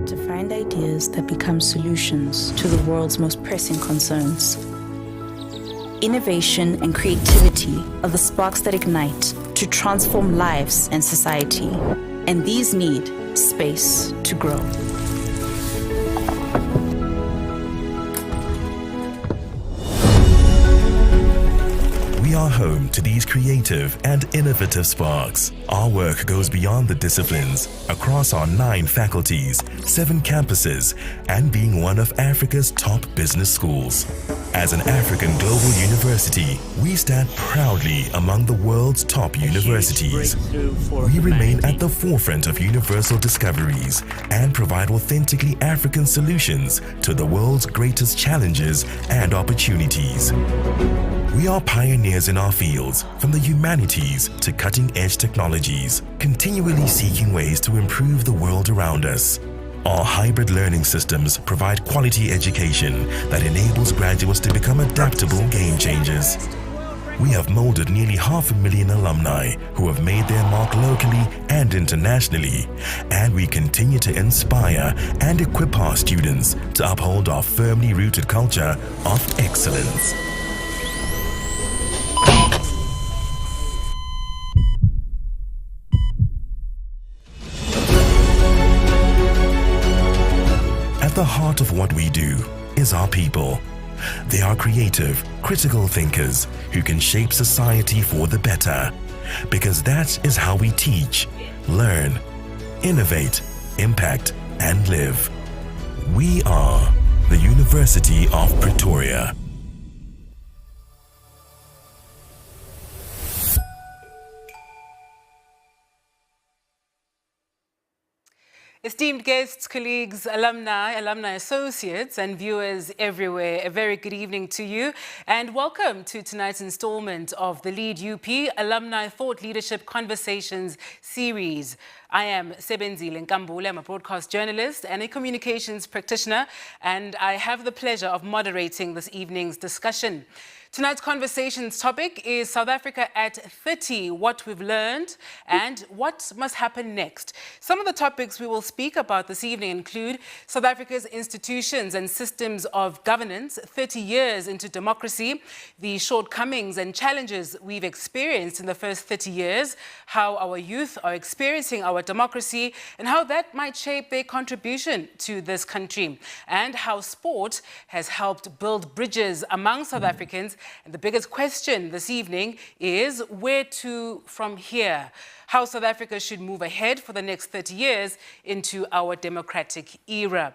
to find ideas that become solutions to the world's most pressing concerns. Innovation and creativity are the sparks that ignite to transform lives and society, and these need space to grow. We are home to these creative and innovative sparks. Our work goes beyond the disciplines, across our 9 faculties, 7 campuses, and being one of Africa's top business schools. As an African global university, we stand proudly among the world's top universities. We remain at the forefront of universal discoveries and provide authentically African solutions to the world's greatest challenges and opportunities. We are pioneers in our fields, from the humanities to cutting-edge technologies, continually seeking ways to improve the world around us. Our hybrid learning systems provide quality education that enables graduates to become adaptable game changers. We have molded nearly 500,000 alumni who have made their mark locally and internationally, and we continue to inspire and equip our students to uphold our firmly rooted culture of excellence. At the heart of what we do is our people. They are creative, critical thinkers who can shape society for the better, because that is how we teach, learn, innovate, impact, and live. We are the University of Pretoria. Esteemed guests, colleagues, alumni associates, and viewers everywhere, a very good evening to you, and welcome to tonight's installment of the LeadUP Alumni Thought Leadership Conversations series. I am Sebenzile Nkambule. I'm a broadcast journalist and a communications practitioner, and I have the pleasure of moderating this evening's discussion. Tonight's conversation's topic is South Africa at 30, what we've learned and what must happen next. Some of the topics we will speak about this evening include South Africa's institutions and systems of governance, 30 years into democracy, the shortcomings and challenges we've experienced in the first 30 years, how our youth are experiencing our democracy, and how that might shape their contribution to this country, and how sport has helped build bridges among South Africans. And the biggest question this evening is where to from here? How South Africa should move ahead for the next 30 years into our democratic era.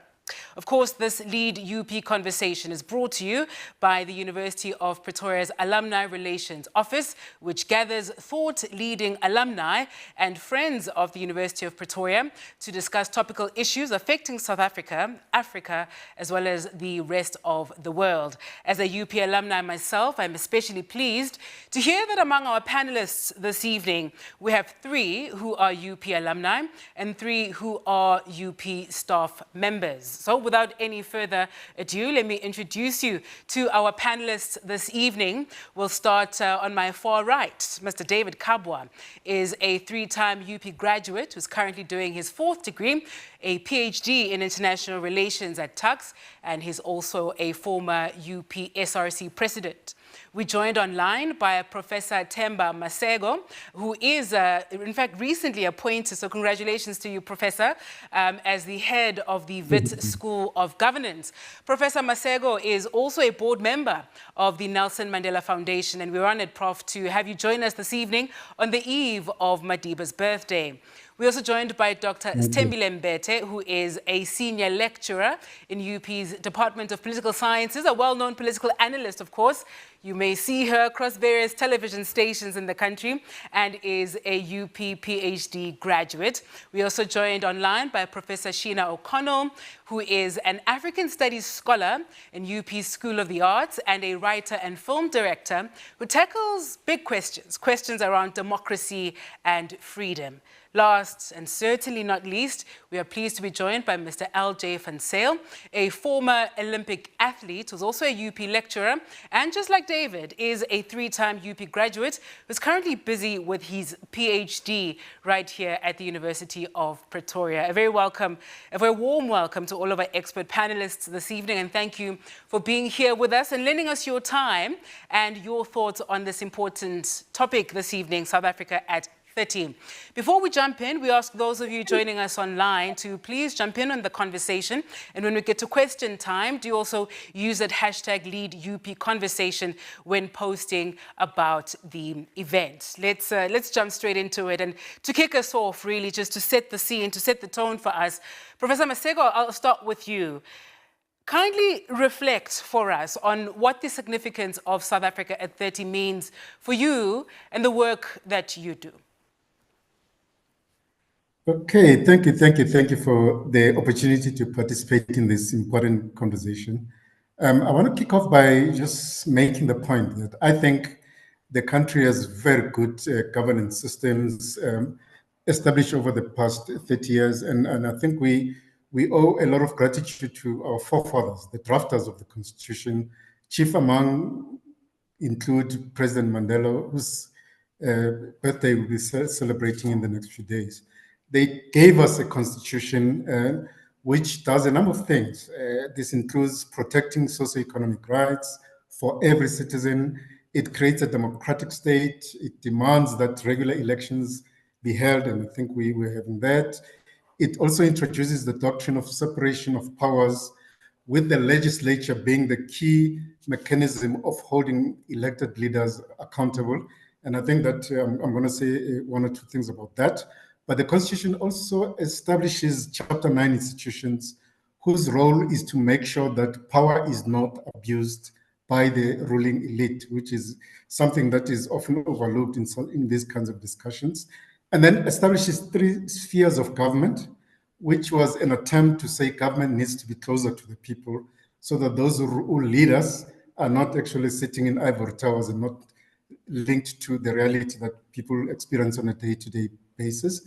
Of course, this LeadUP conversation is brought to you by the University of Pretoria's Alumni Relations Office, which gathers thought-leading alumni and friends of the University of Pretoria to discuss topical issues affecting South Africa, Africa, as well as the rest of the world. As a UP alumni myself, I'm especially pleased to hear that among our panelists this evening, we have 3 who are UP alumni and 3 who are UP staff members. So without any further ado, let me introduce you to our panelists this evening. We'll start on my far right. Mr. David Kabwa is a 3-time UP graduate who's currently doing his 4th degree, a PhD in international relations at Tux, and he's also a former UP SRC president. We're joined online by Professor Themba Masego, who is, in fact, recently appointed, so congratulations to you, Professor, as the head of the Wits School of Governance. Professor Masego is also a board member of the Nelson Mandela Foundation, and we're honored, Prof, to have you join us this evening on the eve of Madiba's birthday. We're also joined by Dr. Stembile Mbete, who is a senior lecturer in UP's Department of Political Sciences, a well-known political analyst, of course. You may see her across various television stations in the country, and is a UP PhD graduate. We're also joined online by Professor Sheena O'Connell, who is an African Studies scholar in UP's School of the Arts and a writer and film director who tackles big questions around democracy and freedom. Last and certainly not least, we are pleased to be joined by Mr. L.J. van Zyl, a former Olympic athlete who's also a UP lecturer, and just like David, is a 3-time UP graduate who's currently busy with his PhD right here at the University of Pretoria. A very warm welcome to all of our expert panelists this evening, and thank you for being here with us and lending us your time and your thoughts on this important topic this evening, South Africa at 30. Before we jump in, we ask those of you joining us online to please jump in on the conversation. And when we get to question time, do also use that hashtag LeadUP conversation when posting about the event. Let's jump straight into it. And to kick us off, really, just to set the scene, to set the tone for us, Professor Masego, I'll start with you. Kindly reflect for us on what the significance of South Africa at 30 means for you and the work that you do. Okay, thank you for the opportunity to participate in this important conversation. I want to kick off by just making the point that I think the country has very good governance systems established over the past 30 years, and I think we owe a lot of gratitude to our forefathers, the drafters of the Constitution. Chief among include President Mandela, whose birthday we'll be celebrating in the next few days. They gave us a constitution which does a number of things. This includes protecting socioeconomic rights for every citizen. It creates a democratic state. It demands that regular elections be held, and I think we're having that. It also introduces the doctrine of separation of powers, with the legislature being the key mechanism of holding elected leaders accountable. And I think that I'm going to say one or two things about that. But the Constitution also establishes Chapter 9 institutions whose role is to make sure that power is not abused by the ruling elite, which is something that is often overlooked in these kinds of discussions. And then establishes 3 spheres of government, which was an attempt to say government needs to be closer to the people so that those who lead us are not actually sitting in ivory towers and not linked to the reality that people experience on a day-to-day basis.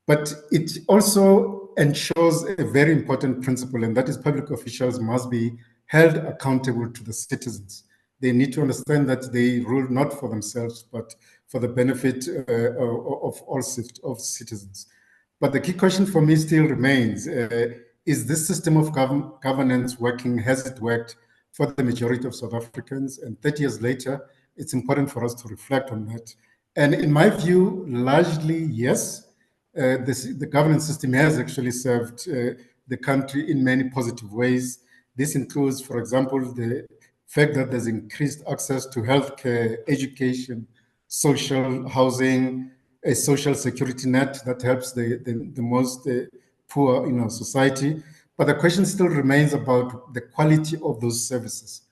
But it also ensures a very important principle, and that is public officials must be held accountable to the citizens. They need to understand that they rule not for themselves, but for the benefit of all citizens. But the key question for me still remains, is this system of governance working? Has it worked for the majority of South Africans? And 30 years later, it's important for us to reflect on that. And in my view, largely, yes, the governance system has actually served the country in many positive ways. This includes, for example, the fact that there's increased access to healthcare, education, social housing, a social security net that helps the most poor in our society. But the question still remains about the quality of those services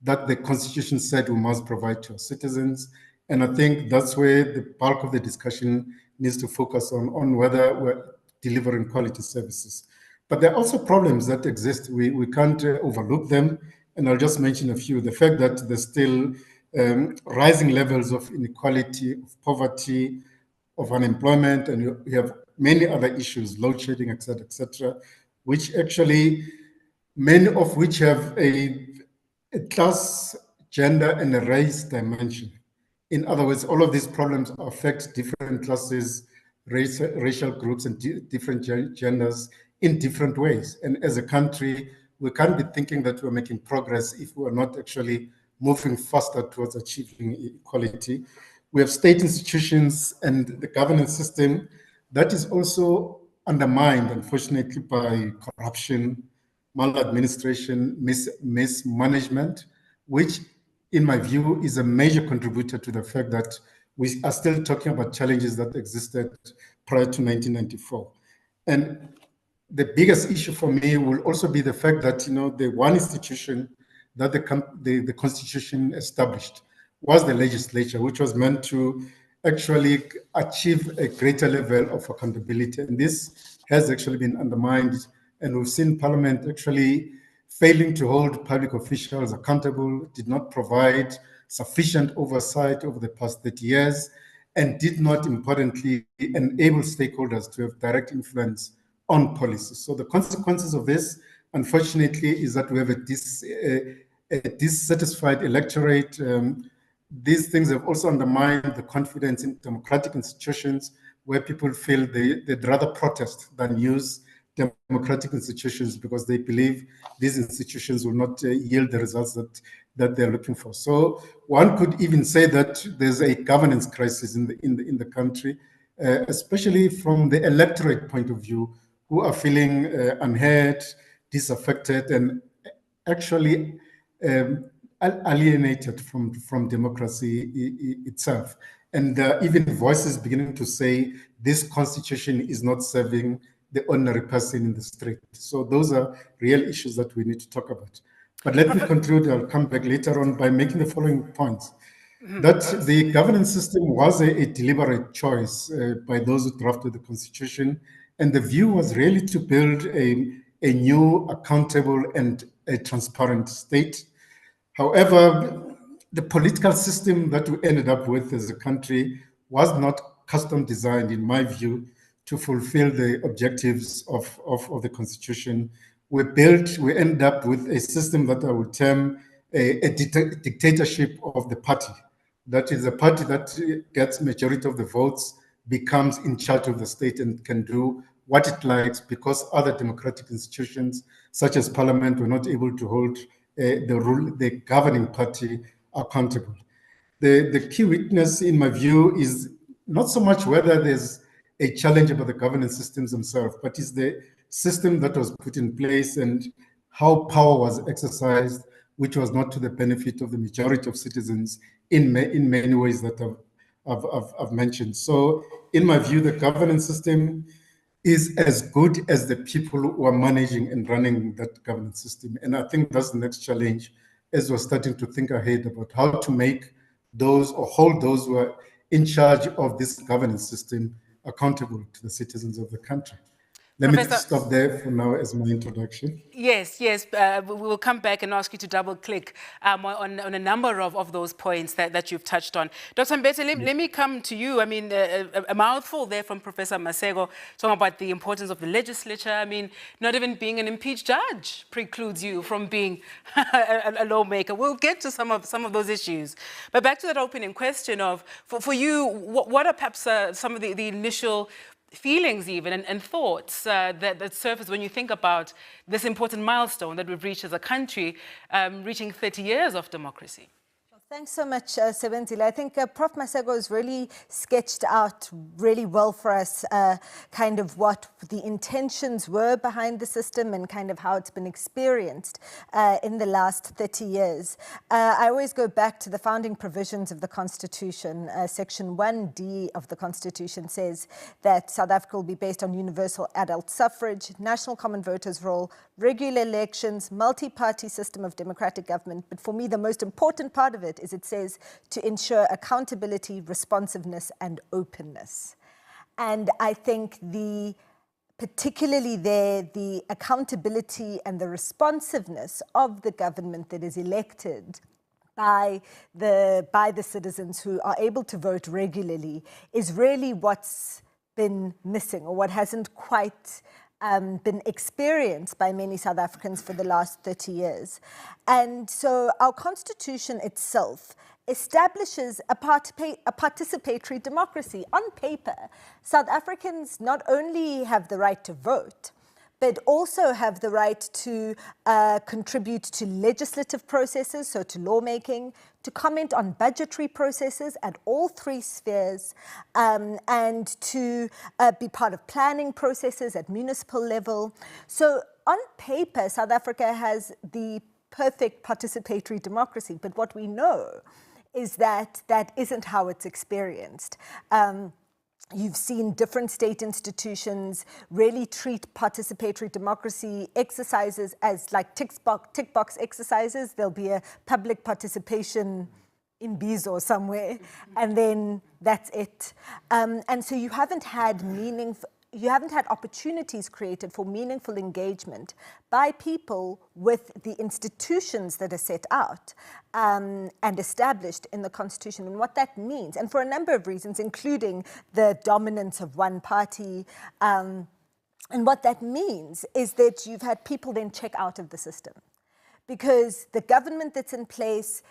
that the Constitution said we must provide to our citizens. And I think that's where the bulk of the discussion needs to focus on whether we're delivering quality services. But there are also problems that exist. We can't overlook them. And I'll just mention a few. The fact that there's still rising levels of inequality, of poverty, of unemployment, and you have many other issues, load shedding, et cetera, which actually, many of which have a class, gender, and a race dimension. In other words, all of these problems affect different classes, racial groups, and different genders in different ways. And as a country, we can't be thinking that we're making progress if we're not actually moving faster towards achieving equality. We have state institutions and the governance system that is also undermined, unfortunately, by corruption, maladministration, mismanagement, which, in my view, is a major contributor to the fact that we are still talking about challenges that existed prior to 1994. And the biggest issue for me will also be the fact that, the one institution that the Constitution established was the legislature, which was meant to actually achieve a greater level of accountability. And this has actually been undermined. And we've seen Parliament actually failing to hold public officials accountable, did not provide sufficient oversight over the past 30 years. and did not, importantly, enable stakeholders to have direct influence on policies. So the consequences of this, unfortunately, is that we have a dissatisfied electorate. These things have also undermined the confidence in democratic institutions, where people feel they'd rather protest than use democratic institutions because they believe these institutions will not yield the results that they're looking for. So one could even say that there's a governance crisis in the country, especially from the electorate point of view, who are feeling unheard, disaffected, and actually alienated from democracy itself. And even voices beginning to say this constitution is not serving the ordinary person in the street. So those are real issues that we need to talk about. But let me conclude, I'll come back later on by making the following points. That the governance system was a deliberate choice by those who drafted the constitution. And the view was really to build a new, accountable, and a transparent state. However, the political system that we ended up with as a country was not custom designed, in my view, to fulfill the objectives of the constitution. We end up with a system that I would term a dictatorship of the party. That is, a party that gets majority of the votes becomes in charge of the state and can do what it likes, because other democratic institutions, such as parliament, were not able to hold the governing party accountable. The key weakness, in my view, is not so much whether there's a challenge about the governance systems themselves, but is the system that was put in place and how power was exercised, which was not to the benefit of the majority of citizens in many ways that I've mentioned. So in my view, the governance system is as good as the people who are managing and running that governance system. And I think that's the next challenge, as we're starting to think ahead about how to make those or hold those who are in charge of this governance system accountable to the citizens of the country. Let me stop there for now as my introduction. Yes, we will come back and ask you to double click on a number of those points that you've touched on. Dr. Mbete, let me come to you. I mean, a mouthful there from Professor Masego, talking about the importance of the legislature. I mean, not even being an impeached judge precludes you from being a lawmaker. We'll get to some of those issues. But back to that opening question of, for you, what are perhaps some of the initial feelings even and thoughts that surface when you think about this important milestone that we've reached as a country, reaching 30 years of democracy? Thanks so much, Sebenzile. I think Prof. Masego has really sketched out really well for us kind of what the intentions were behind the system and kind of how it's been experienced in the last 30 years. I always go back to the founding provisions of the Constitution. Section 1D of the Constitution says that South Africa will be based on universal adult suffrage, national common voters' roll, regular elections, multi-party system of democratic government. But for me, the most important part of it is it says to ensure accountability, responsiveness, and openness. And I think particularly there, the accountability and the responsiveness of the government that is elected by the citizens who are able to vote regularly is really what's been missing, or what hasn't quite been experienced by many South Africans for the last 30 years. And so our constitution itself establishes a participatory democracy. On paper, South Africans not only have the right to vote, but also have the right to contribute to legislative processes, so to lawmaking, to comment on budgetary processes at all three spheres, and to be part of planning processes at municipal level. So on paper, South Africa has the perfect participatory democracy, but what we know is that that isn't how it's experienced. You've seen different state institutions really treat participatory democracy exercises as like tick box exercises. There'll be a public participation in Bizo somewhere, and then that's it. And so you haven't had had opportunities created for meaningful engagement by people with the institutions that are set out and established in the Constitution, and what that means, and for a number of reasons, including the dominance of one party. And what that means is that you've had people then check out of the system, because the government that's in place,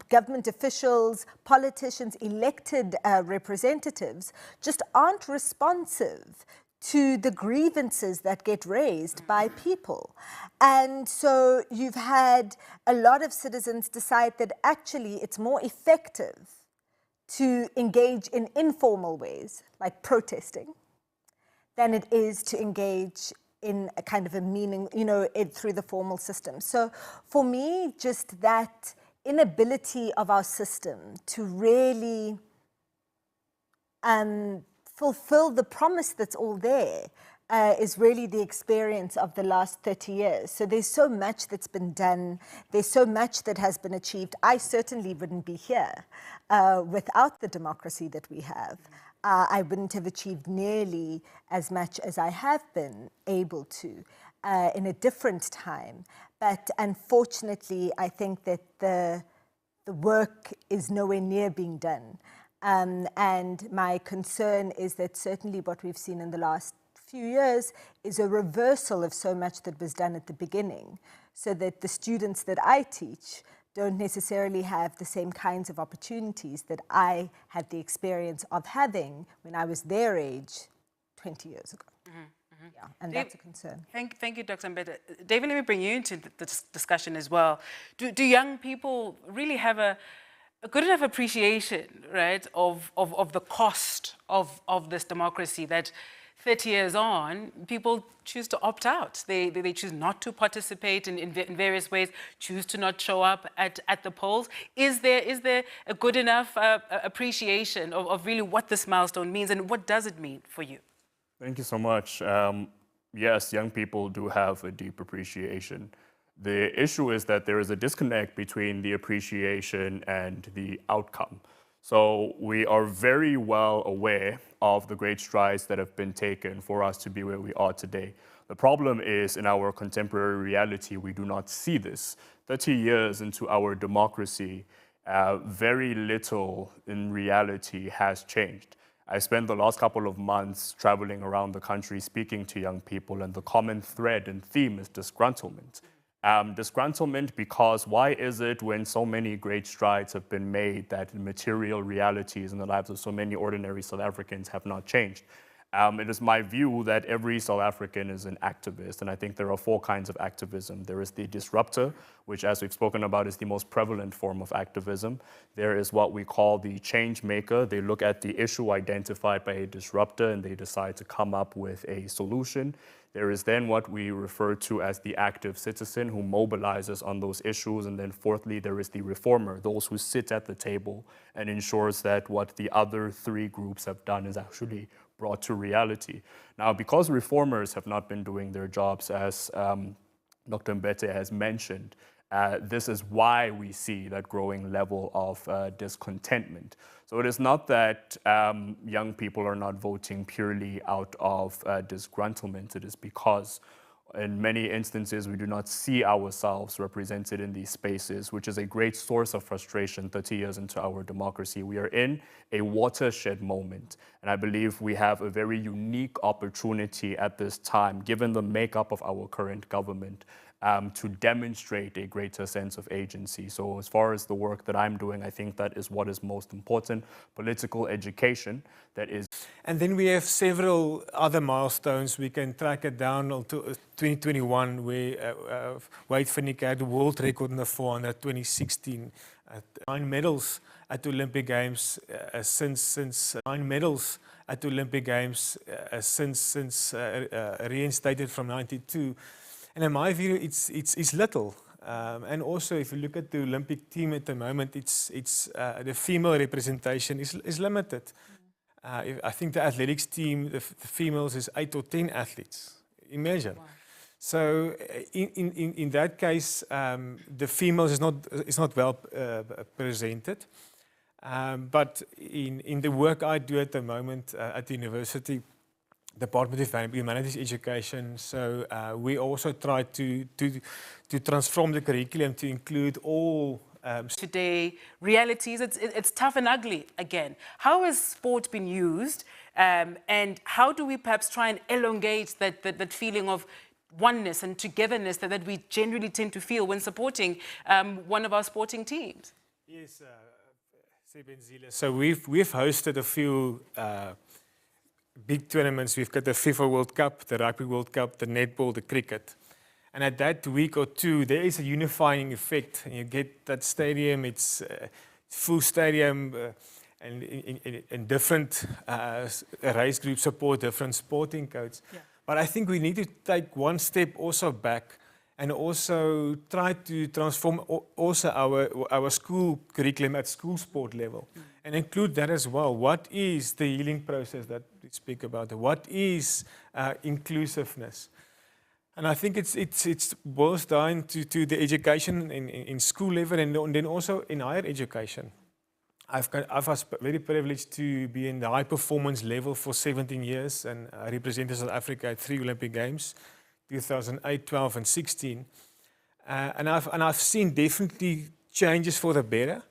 government officials, politicians, elected representatives just aren't responsive to the grievances that get raised by people. And so you've had a lot of citizens decide that actually it's more effective to engage in informal ways, like protesting, than it is to engage in a kind of a meaning, through the formal system. So for me, just that inability of our system to really fulfill the promise that's all there is really the experience of the last 30 years. So there's so much that's been done. There's so much that has been achieved. I certainly wouldn't be here without the democracy that we have. I wouldn't have achieved nearly as much as I have been able to in a different time. But unfortunately, I think that the work is nowhere near being done. And my concern is that certainly what we've seen in the last few years is a reversal of so much that was done at the beginning, so that the students that I teach don't necessarily have the same kinds of opportunities that I had the experience of having when I was their age 20 years ago. Yeah, and that's a concern. Thank you, Dr. Mbete. David, let me bring you into the discussion as well. Do young people really have a good enough appreciation, right, of the cost of this democracy that 30 years on, people choose to opt out. They choose not to participate in various ways, choose to not show up at the polls. Is there a good enough appreciation of really what this milestone means, and what does it mean for you? Thank you so much. Yes, young people do have a deep appreciation. The issue is that there is a disconnect between the appreciation and the outcome. So we are very well aware of the great strides that have been taken for us to be where we are today. The problem is, in our contemporary reality, we do not see this. 30 years into our democracy, very little in reality has changed. I spent the last couple of months traveling around the country speaking to young people, and the common thread and theme is disgruntlement. Disgruntlement because why is it when so many great strides have been made that material realities in the lives of so many ordinary South Africans have not changed? It is my view that every South African is an activist, and I think there are four kinds of activism. There is the disruptor, which, as we've spoken about, is the most prevalent form of activism. There is what we call the change maker. They look at the issue identified by a disruptor and they decide to come up with a solution. There is then what we refer to as the active citizen, who mobilizes on those issues. And then fourthly, there is the reformer, those who sit at the table and ensures that what the other three groups have done is actually brought to reality. Now, because reformers have not been doing their jobs, as Dr. Mbete has mentioned, this is why we see that growing level of discontentment. So it is not that young people are not voting purely out of disgruntlement. It is because in many instances, we do not see ourselves represented in these spaces, which is a great source of frustration 30 years into our democracy. We are in a watershed moment, and I believe we have a very unique opportunity at this time, given the makeup of our current government, to demonstrate a greater sense of agency. So as far as the work that I'm doing, I think that is what is most important. Political education, that is. And then we have several other milestones. We can track it down to 2021, where Wade Finnick had a world record in the 400, 2016, 9 medals at Olympic Games since 9 medals at Olympic Games since reinstated from 92. And in my view, it's little. And also, if you look at the Olympic team at the moment, it's the female representation is limited. I think the athletics team, the females, is 8 or 10 athletes. Imagine. Wow. So in that case, the females is not well presented. But in the work I do at the moment at the university, Department of Humanities Education. So we also try to transform the curriculum to include all today realities. It's tough and ugly again. How has sport been used, and how do we perhaps try and elongate that feeling of oneness and togetherness that we generally tend to feel when supporting one of our sporting teams? Yes, so we've hosted a few big tournaments. We've got the FIFA World Cup, the Rugby World Cup, the netball, the cricket. And at that week or two, there is a unifying effect. You get that stadium, it's full stadium, and in different race groups support different sporting codes. Yeah. But I think we need to take one step also back and also try to transform also our school curriculum at school sport level and include that as well. What is the healing process that we speak about? What is inclusiveness? And I think it's boils down to the education in school level and then also in higher education. I was very privileged to be in the high performance level for 17 years, and I represented South Africa at 3 Olympic Games, 2008, 12 and 16. And I've seen definitely changes for the better,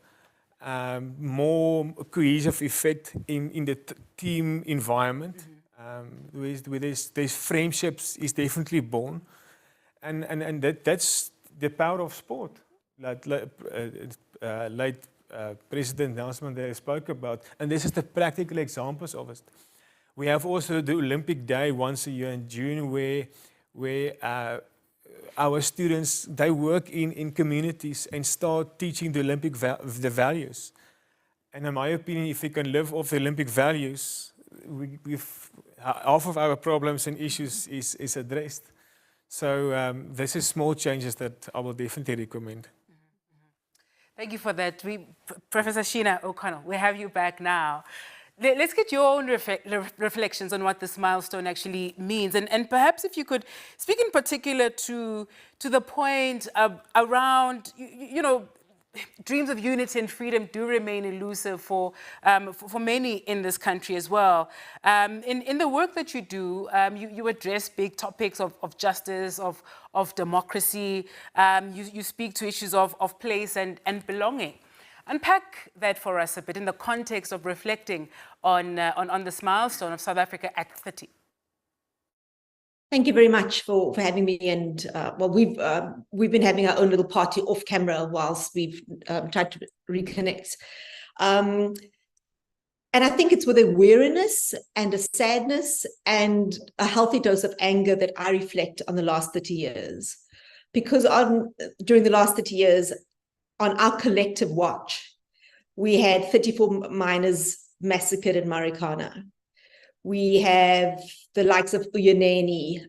more cohesive effect in the team environment. Where there's friendships is definitely born, and that's the power of sport. Late President Nelson Mandela spoke about, and this is the practical examples of it. We have also the Olympic Day once a year in June, where our students, they work in communities and start teaching the Olympic the values. And in my opinion, if we can live off the Olympic values, half of our problems and issues is addressed. So this is small changes that I will definitely recommend. Thank you for that. Professor Sheena O'Connell, we have you back now. Let's get your own reflections on what this milestone actually means. And perhaps if you could speak in particular to the point around, you know, dreams of unity and freedom do remain elusive for many in this country as well. In the work that you do, you address big topics of justice, of democracy. You speak to issues of place and belonging. Unpack that for us a bit in the context of reflecting on this milestone of South Africa at 30. Thank you very much for having me. And well, we've been having our own little party off camera whilst we've tried to reconnect. And I think it's with a weariness and a sadness and a healthy dose of anger that I reflect on the last 30 years. Because during the last 30 years, on our collective watch, we had 34 miners massacred in Marikana. We have the likes of Uyinene,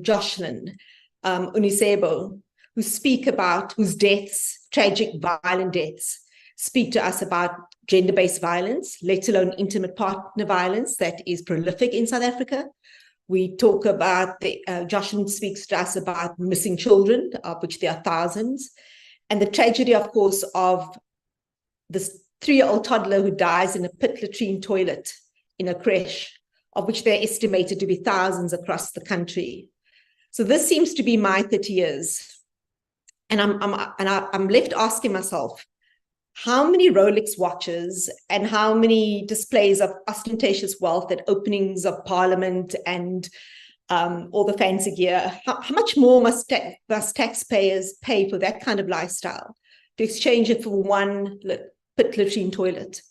Jocelyn, Unisebo, who speak about, whose deaths, tragic, violent deaths, speak to us about gender-based violence, let alone intimate partner violence that is prolific in South Africa. We talk about, Jocelyn speaks to us about missing children, of which there are thousands. And the tragedy, of course, of this 3-year-old toddler who dies in a pit latrine toilet in a creche, of which they're estimated to be thousands across the country. So this seems to be my 30 years. And I'm left asking myself, how many Rolex watches and how many displays of ostentatious wealth at openings of Parliament and all the fancy gear, how much more must taxpayers pay for that kind of lifestyle, to exchange it for one pit latrine toilet,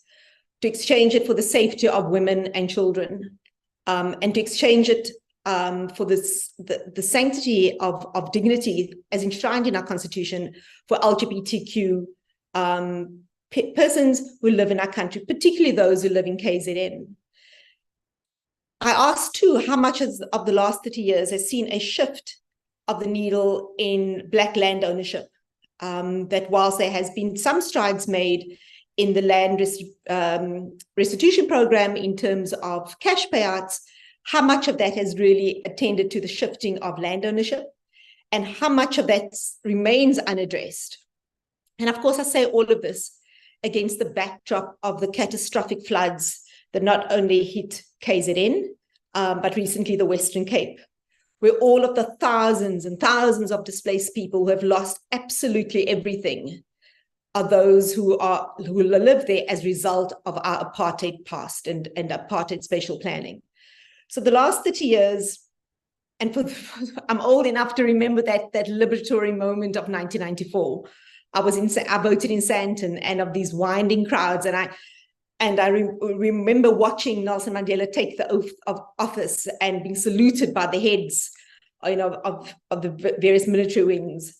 to exchange it for the safety of women and children, and to exchange it for the sanctity of dignity as enshrined in our constitution for LGBTQ persons who live in our country, particularly those who live in KZN. I asked too, how much of the last 30 years has seen a shift of the needle in Black land ownership, that whilst there has been some strides made in the land restitution program in terms of cash payouts, how much of that has really attended to the shifting of land ownership, and how much of that remains unaddressed. And of course, I say all of this against the backdrop of the catastrophic floods that not only hit KZN, but recently the Western Cape, where all of the thousands and thousands of displaced people who have lost absolutely everything are those who live there as a result of our apartheid past and apartheid spatial planning. So the last 30 years, and I'm old enough to remember that liberatory moment of 1994. I voted in Sandton, and of these winding crowds, and I remember watching Nelson Mandela take the oath of office and being saluted by the heads, of the various military wings,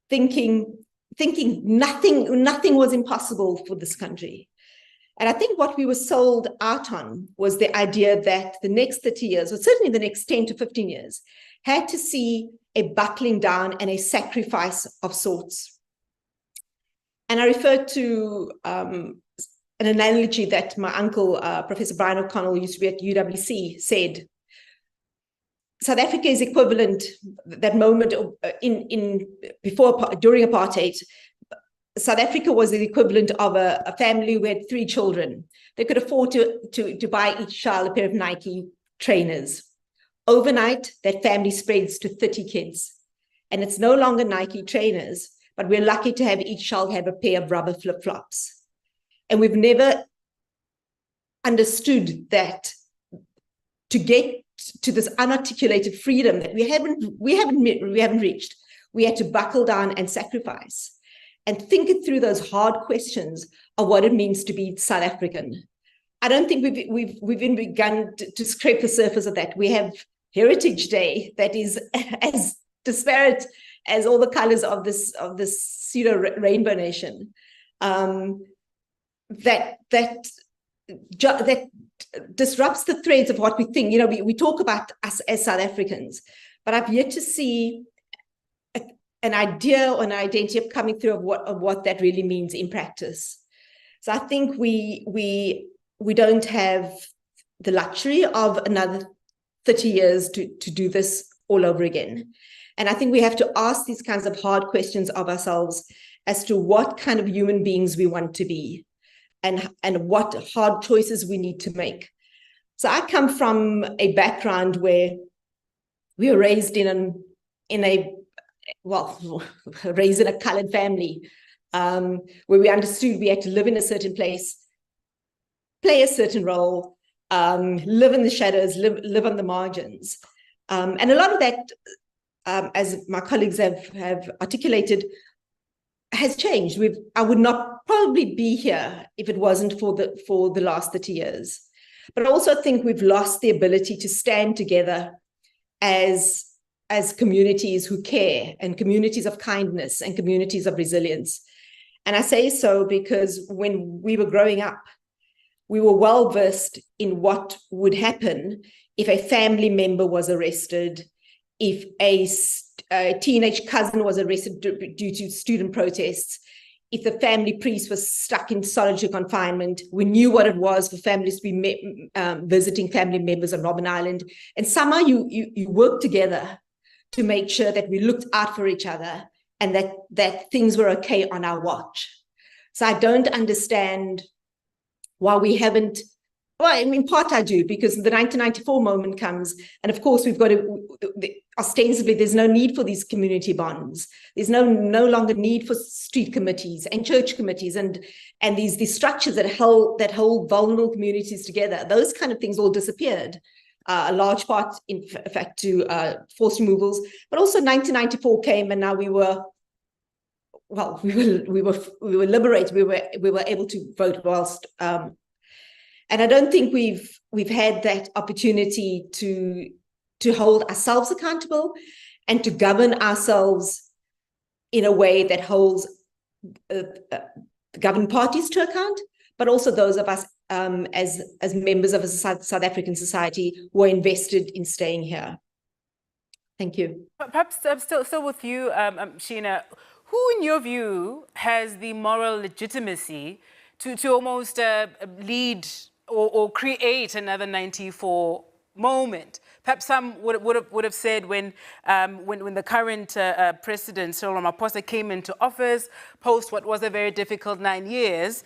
thinking nothing was impossible for this country. And I think what we were sold out on was the idea that the next 30 years, or certainly the next 10 to 15 years, had to see a buckling down and a sacrifice of sorts. And I refer to an analogy that my uncle, Professor Brian O'Connell, used to be at UWC, said. South Africa is equivalent, that moment during apartheid, South Africa was the equivalent of a family who had 3 children. They could afford to buy each child a pair of Nike trainers. Overnight, that family spreads to 30 kids. And it's no longer Nike trainers, but we're lucky to have each child have a pair of rubber flip-flops. And we've never understood that to get to this unarticulated freedom that we haven't reached, we had to buckle down and sacrifice and think it through those hard questions of what it means to be South African. I don't think we've even begun to scrape the surface of that. We have Heritage Day that is as disparate as all the colors of this pseudo rainbow nation. That disrupts the threads of what we think. We talk about us as South Africans, but I've yet to see an idea or an identity of coming through of what that really means in practice. So I think we don't have the luxury of another 30 years to do this all over again. And I think we have to ask these kinds of hard questions of ourselves as to what kind of human beings we want to be and what hard choices we need to make. So I come from a background where we were raised in a colored family, where we understood we had to live in a certain place, play a certain role, live in the shadows, live on the margins. And a lot of that, as my colleagues have articulated, has changed. I would not probably be here if it wasn't for the last 30 years. But I also think we've lost the ability to stand together as communities who care, and communities of kindness, and communities of resilience. And I say so because when we were growing up, we were well versed in what would happen if a family member was arrested, if a teenage cousin was arrested due to student protests, if the family priest was stuck in solitary confinement. We knew what it was for families to be visiting family members on Robben Island. And somehow you work together to make sure that we looked out for each other and that things were okay on our watch. So I don't understand why we haven't, well, in part I do, because the 1994 moment comes, and of course we've got to, ostensibly there's no need for these community bonds. There's no longer need for street committees and church committees and these structures that hold vulnerable communities together. Those kind of things all disappeared. A large part, in fact, to forced removals, but also 1994 came, and now we were liberated. We were able to vote whilst, and I don't think we've had that opportunity to hold ourselves accountable and to govern ourselves in a way that holds the governing parties to account, but also those of us as members of a South African society who are invested in staying here. Thank you. Perhaps still with you, Sheena, who in your view has the moral legitimacy to almost lead or create another 94 moment. Perhaps some would have said when the current president, Cyril Ramaphosa, came into office, post what was a very difficult 9 years,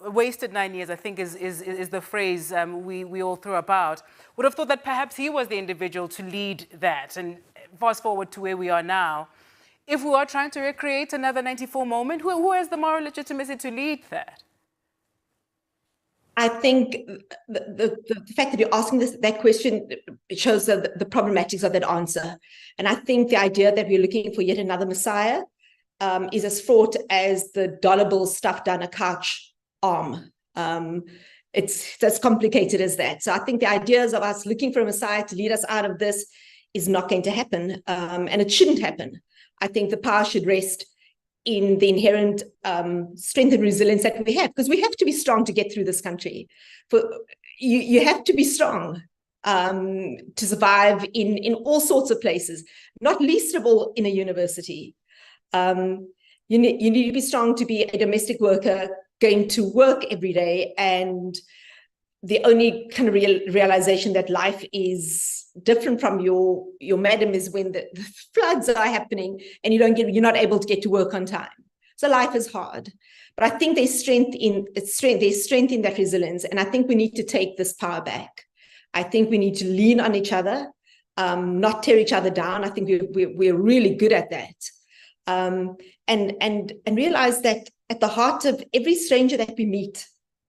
wasted 9 years, I think is the phrase we all throw about, would have thought that perhaps he was the individual to lead that. And fast forward to where we are now. If we are trying to recreate another 94 moment, who has the moral legitimacy to lead that? I think the fact that you're asking that question, it shows the problematics of that answer. And I think the idea that we're looking for yet another Messiah is as fraught as the dollar bill stuffed down a couch arm. It's as complicated as that. So I think the ideas of us looking for a Messiah to lead us out of this is not going to happen, and it shouldn't happen. I think the power should rest in the inherent strength and resilience that we have, because we have to be strong to get through this country. You have to be strong to survive in all sorts of places, not least of all in a university. You need to be strong to be a domestic worker going to work every day, and the only kind of realization that life is different from your madam is when the floods are happening and you're not able to get to work on time. So life is hard, but I think there's strength in that resilience, and I think we need to take this power back. I think we need to lean on each other, not tear each other down. I think we're really good at that, and realize that at the heart of every stranger that we meet,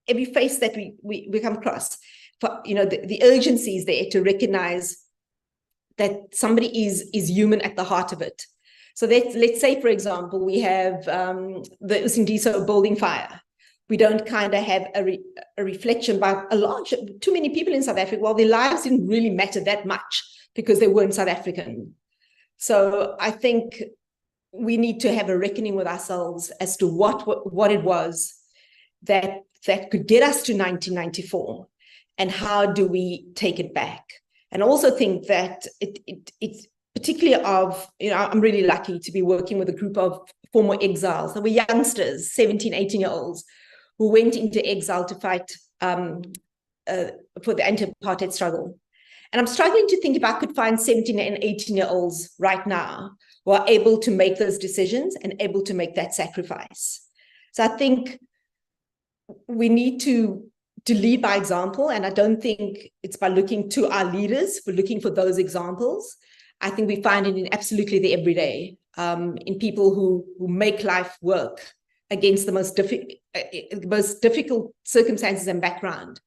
every face that we come across, the urgency is there to recognize that somebody is human at the heart of it. So let's say, for example, we have the Usindiso building fire. We don't kind of have a reflection by too many people in South Africa. Well, their lives didn't really matter that much because they weren't South African. So I think we need to have a reckoning with ourselves as to what it was that could get us to 1994, and how do we take it back. And I also think that it's particularly I'm really lucky to be working with a group of former exiles. They were youngsters, 17, 18-year-olds, who went into exile to fight for the anti-apartheid struggle. And I'm struggling to think if I could find 17 and 18-year-olds right now who are able to make those decisions and able to make that sacrifice. So I think we need to lead by example, and I don't think it's by looking to our leaders, we're looking for those examples. I think we find it in absolutely the everyday, in people who make life work against the most difficult circumstances and background,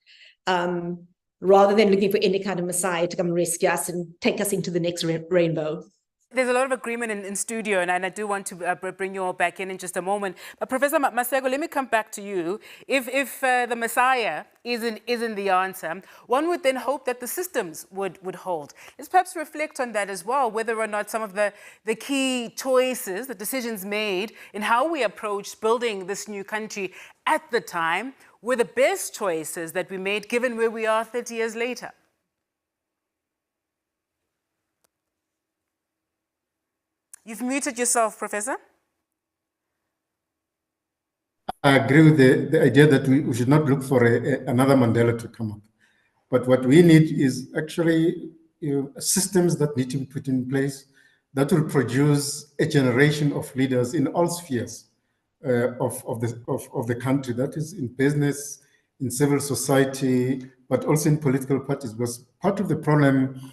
rather than looking for any kind of Messiah to come and rescue us and take us into the next rainbow. There's a lot of agreement in studio, and I do want to bring you all back in just a moment. But Professor Masego, let me come back to you. If the Messiah isn't the answer, one would then hope that the systems would hold. Let's perhaps reflect on that as well, whether or not some of the key choices, the decisions made in how we approached building this new country at the time were the best choices that we made, given where we are 30 years later. You've muted yourself, Professor. I agree with the idea that we should not look for another Mandela to come up. But what we need is actually systems that need to be put in place that will produce a generation of leaders in all spheres of the country. That is in business, in civil society, but also in political parties. Because part of the problem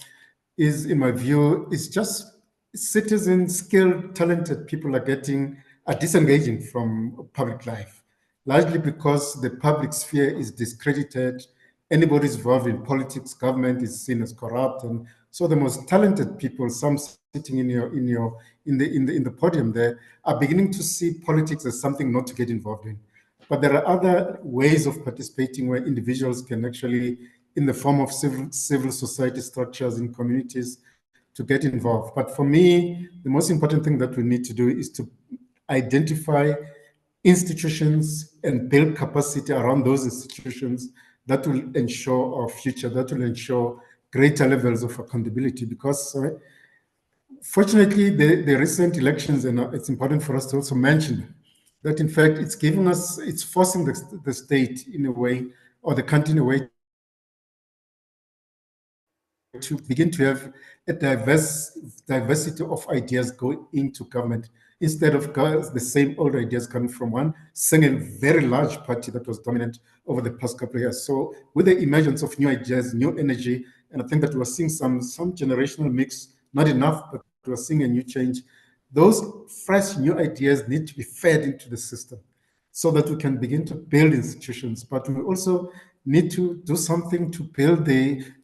is, in my view, is just citizens, skilled, talented people are disengaging from public life, largely because the public sphere is discredited. Anybody involved in politics, government is seen as corrupt, and so the most talented people, some sitting in the podium there, are beginning to see politics as something not to get involved in. But there are other ways of participating where individuals can actually, in the form of civil society structures in communities, to get involved. But for me, the most important thing that we need to do is to identify institutions and build capacity around those institutions that will ensure our future, that will ensure greater levels of accountability. Because fortunately, the recent elections, and it's important for us to also mention that, in fact, it's forcing the state in a way, or the country in a way, to begin to have a diversity of ideas go into government instead of the same old ideas coming from one single, very large party that was dominant over the past couple of years. So with the emergence of new ideas, new energy, and I think that we're seeing some generational mix, not enough, but we're seeing a new change. Those fresh new ideas need to be fed into the system so that we can begin to build institutions. But we also need to do something to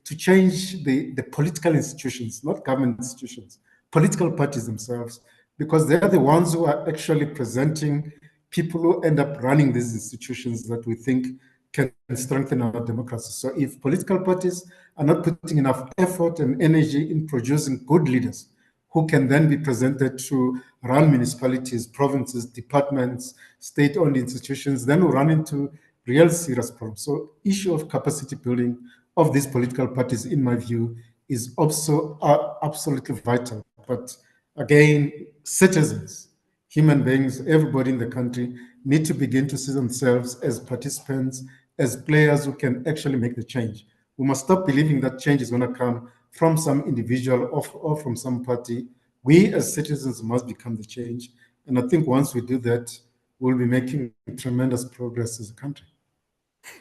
to change the political institutions, not government institutions, political parties themselves, because they're the ones who are actually presenting people who end up running these institutions that we think can strengthen our democracy. So if political parties are not putting enough effort and energy in producing good leaders who can then be presented to run municipalities, provinces, departments, state-owned institutions, then we run into real serious problems. So issue of capacity building of these political parties, in my view, is also absolutely vital. But again, citizens, human beings, everybody in the country need to begin to see themselves as participants, as players who can actually make the change. We must stop believing that change is going to come from some individual or from some party. We as citizens must become the change. And I think once we do that, we'll be making tremendous progress as a country.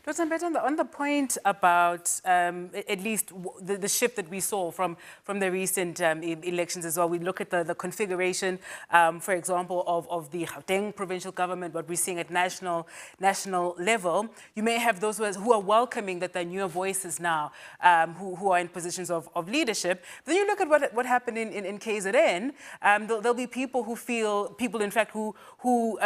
Dr. Mbete, on the point about at least the shift that we saw from the recent elections as well, we look at the configuration, for example, of the Gauteng provincial government, what we're seeing at national level. You may have those who are welcoming that there are newer voices now who are in positions of leadership. Then you look at what happened in KZN, there'll be people who feel, in fact, who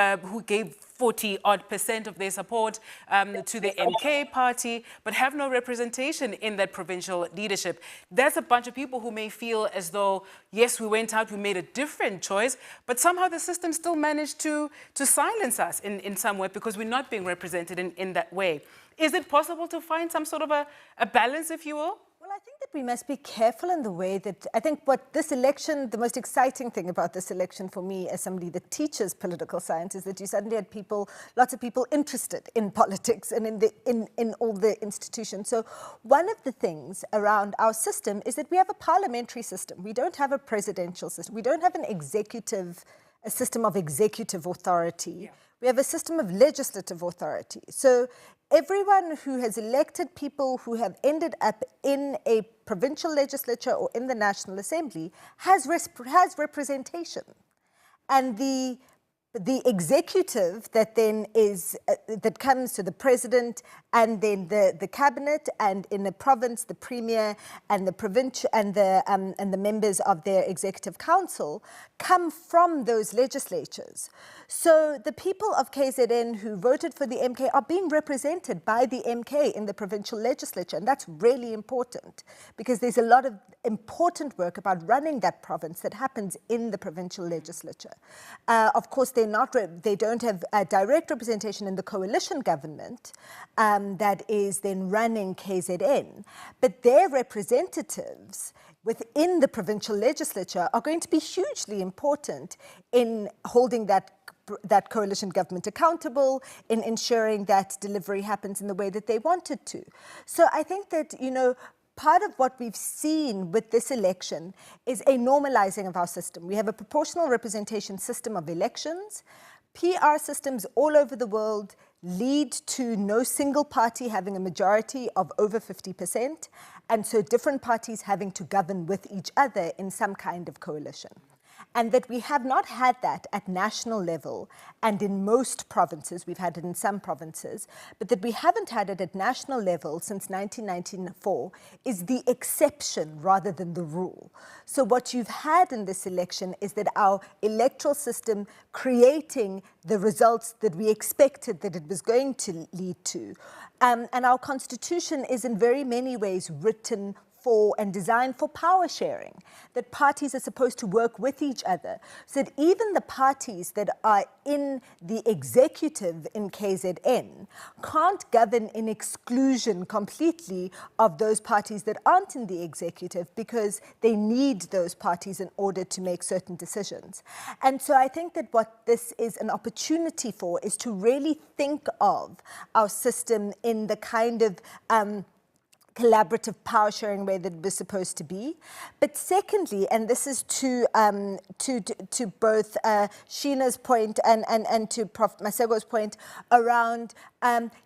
gave 40-odd% of their support to the MK party, but have no representation in that provincial leadership. That's a bunch of people who may feel as though, yes, we went out, we made a different choice, but somehow the system still managed to silence us in some way because we're not being represented in that way. Is it possible to find some sort of a balance, if you will? Well, I think that we must be careful in the way that, I think what this election, the most exciting thing about this election for me as somebody that teaches political science is that you suddenly had lots of people interested in politics and in all the institutions. So one of the things around our system is that we have a parliamentary system. We don't have a presidential system. We don't have a system of executive authority. Yeah. We have a system of legislative authority. So everyone who has elected people who have ended up in a provincial legislature or in the National Assembly has representation. And the executive that then is that comes to the president and then the cabinet, and in the province the premier and the provincial and the members of their executive council come from those legislatures. So the people of KZN who voted for the MK are being represented by the MK in the provincial legislature, and that's really important because there's a lot of important work about running that province that happens in the provincial legislature. Of course, they don't have a direct representation in the coalition government that is then running KZN, but their representatives within the provincial legislature are going to be hugely important in holding that coalition government accountable, in ensuring that delivery happens in the way that they want it to. So I think that, part of what we've seen with this election is a normalizing of our system. We have a proportional representation system of elections. PR systems all over the world lead to no single party having a majority of over 50%, and so different parties having to govern with each other in some kind of coalition. And that we have not had that at national level and in most provinces, we've had it in some provinces, but that we haven't had it at national level since 1994 is the exception rather than the rule. So what you've had in this election is that our electoral system creating the results that we expected that it was going to lead to. And our constitution is in very many ways written for and designed for power sharing, that parties are supposed to work with each other, so that even the parties that are in the executive in KZN can't govern in exclusion completely of those parties that aren't in the executive because they need those parties in order to make certain decisions. And so I think that what this is an opportunity for is to really think of our system in the kind of collaborative power sharing way that it was supposed to be. But secondly, and this is to both Sheena's point and to Prof. Masego's point around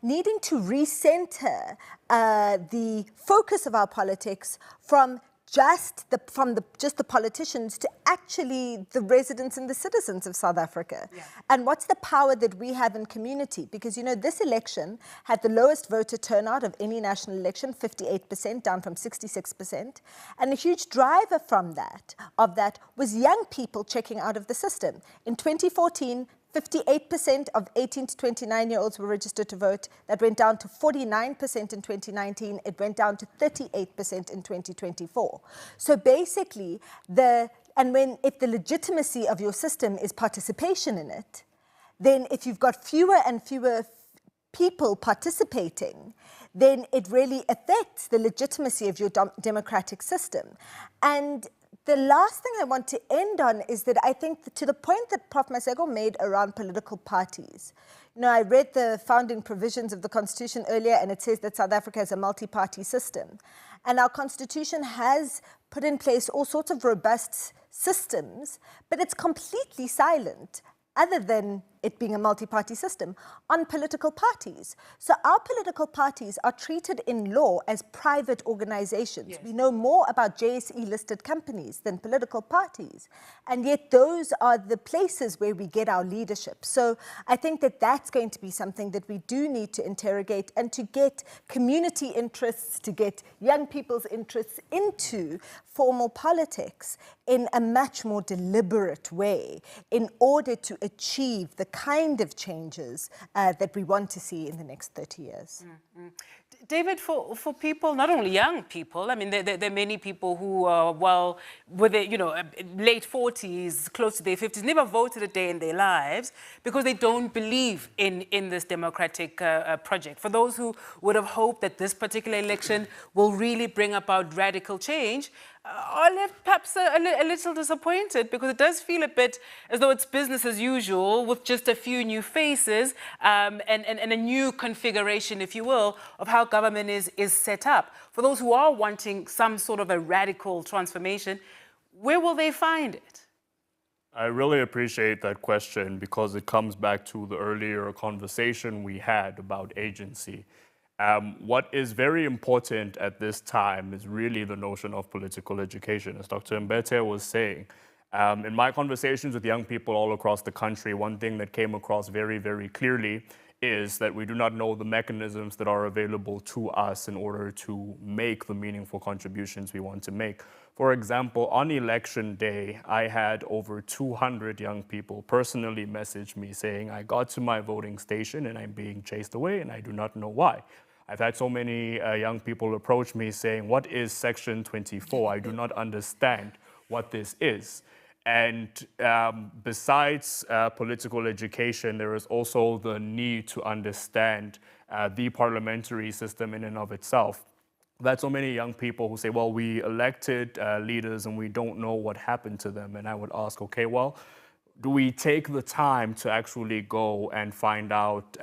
needing to recenter the focus of our politics from just the politicians to actually the residents and the citizens of South Africa. Yeah. And what's the power that we have in community? Because, you know, this election had the lowest voter turnout of any national election, 58%, down from 66%. And a huge driver of that was young people checking out of the system. In 2014, 58% of 18 to 29-year-olds were registered to vote. That went down to 49% in 2019. It went down to 38% in 2024. So basically, if the legitimacy of your system is participation in it, then if you've got fewer and fewer people participating, then it really affects the legitimacy of your democratic system. And the last thing I want to end on is that I think that to the point that Prof. Masego made around political parties. You know, I read the founding provisions of the Constitution earlier, and it says that South Africa is a multi-party system. And our Constitution has put in place all sorts of robust systems, but it's completely silent, other than it being a multi-party system, on political parties. So our political parties are treated in law as private organizations. Yes. We know more about JSE-listed companies than political parties. And yet those are the places where we get our leadership. So I think that that's going to be something that we do need to interrogate, and to get community interests, to get young people's interests into formal politics in a much more deliberate way in order to achieve the kind of changes that we want to see in the next 30 years. Mm-hmm. David, for people, not only young people, I mean, there are many people who are, well, with their, late 40s, close to their 50s, never voted a day in their lives because they don't believe in this democratic project. For those who would have hoped that this particular election will really bring about radical change, are left perhaps a little disappointed, because it does feel a bit as though it's business as usual with just a few new faces and a new configuration, if you will, of how government is set up. For those who are wanting some sort of a radical transformation, where will they find it? I really appreciate that question, because it comes back to the earlier conversation we had about agency. What is very important at this time is really the notion of political education. As Dr. Mbete was saying, in my conversations with young people all across the country, one thing that came across very, very clearly is that we do not know the mechanisms that are available to us in order to make the meaningful contributions we want to make. For example, on election day, I had over 200 young people personally message me saying, I got to my voting station and I'm being chased away and I do not know why. I've had so many young people approach me saying, what is Section 24? I do not understand what this is. And besides political education, there is also the need to understand the parliamentary system in and of itself. I've had so many young people who say, well, we elected leaders and we don't know what happened to them. And I would ask, okay, well, do we take the time to actually go and find out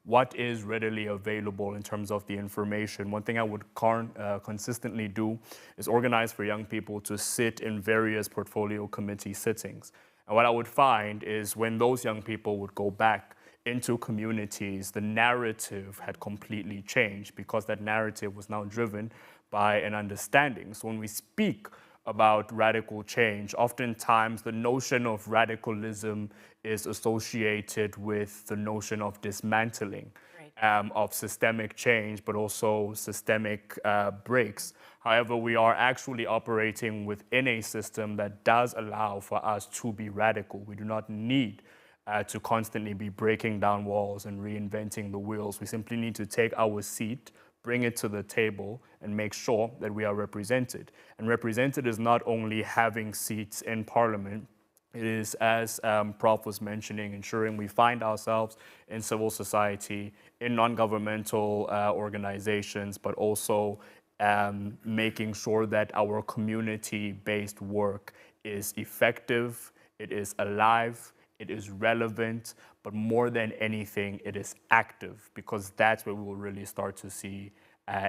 what is readily available in terms of the information? One thing I would consistently do is organize for young people to sit in various portfolio committee sittings. And what I would find is when those young people would go back into communities, the narrative had completely changed, because that narrative was now driven by an understanding. So when we speak about radical change, oftentimes the notion of radicalism is associated with the notion of dismantling, of systemic change, but also systemic breaks. However, we are actually operating within a system that does allow for us to be radical. We do not need to constantly be breaking down walls and reinventing the wheels. We simply need to take our seat, bring it to the table, and make sure that we are represented. And represented is not only having seats in Parliament, it is, as Prof was mentioning, ensuring we find ourselves in civil society, in non-governmental organizations, but also making sure that our community-based work is effective, it is alive, it is relevant, but more than anything, it is active, because that's where we will really start to see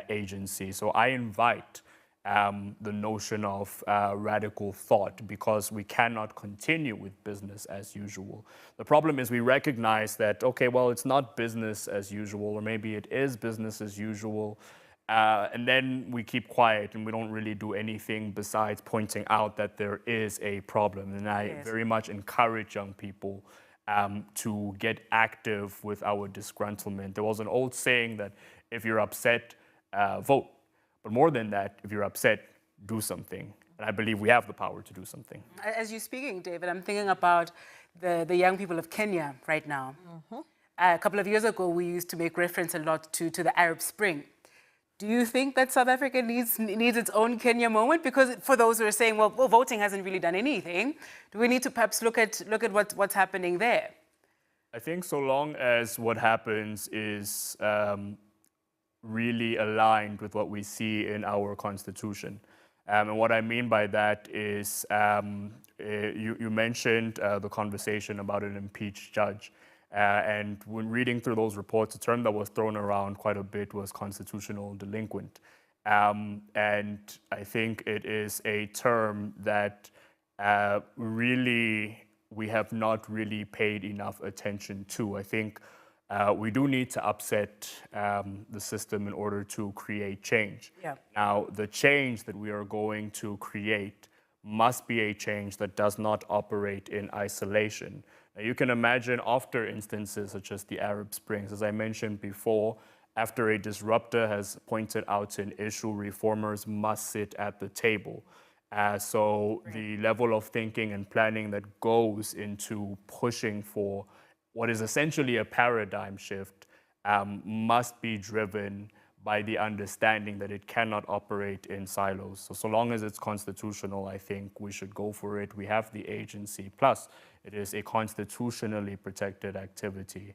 agency. So I invite the notion of radical thought, because we cannot continue with business as usual. The problem is we recognize that, okay, well, it's not business as usual, or maybe it is business as usual, and then we keep quiet and we don't really do anything besides pointing out that there is a problem. And I very much encourage young people to get active with our disgruntlement. There was an old saying that if you're upset, vote. But more than that, if you're upset, do something. And I believe we have the power to do something. As you're speaking, David, I'm thinking about the young people of Kenya right now. A couple of years ago, we used to make reference a lot to the Arab Spring. Do you think that South Africa needs its own Kenya moment? Because for those who are saying, well, voting hasn't really done anything, do we need to perhaps look at what's happening there? I think so long as what happens is really aligned with what we see in our constitution. And what I mean by that is, you mentioned the conversation about an impeached judge. And when reading through those reports, the term that was thrown around quite a bit was constitutional delinquent. And I think it is a term that really we have not really paid enough attention to. I think we do need to upset the system in order to create change. Now, the change that we are going to create must be a change that does not operate in isolation. Now, you can imagine after instances such as the Arab Springs, as I mentioned before, after a disruptor has pointed out an issue, reformers must sit at the table. So the level of thinking and planning that goes into pushing for what is essentially a paradigm shift must be driven by the understanding that it cannot operate in silos. So long as it's constitutional, I think we should go for it. We have the agency, plus it is a constitutionally protected activity.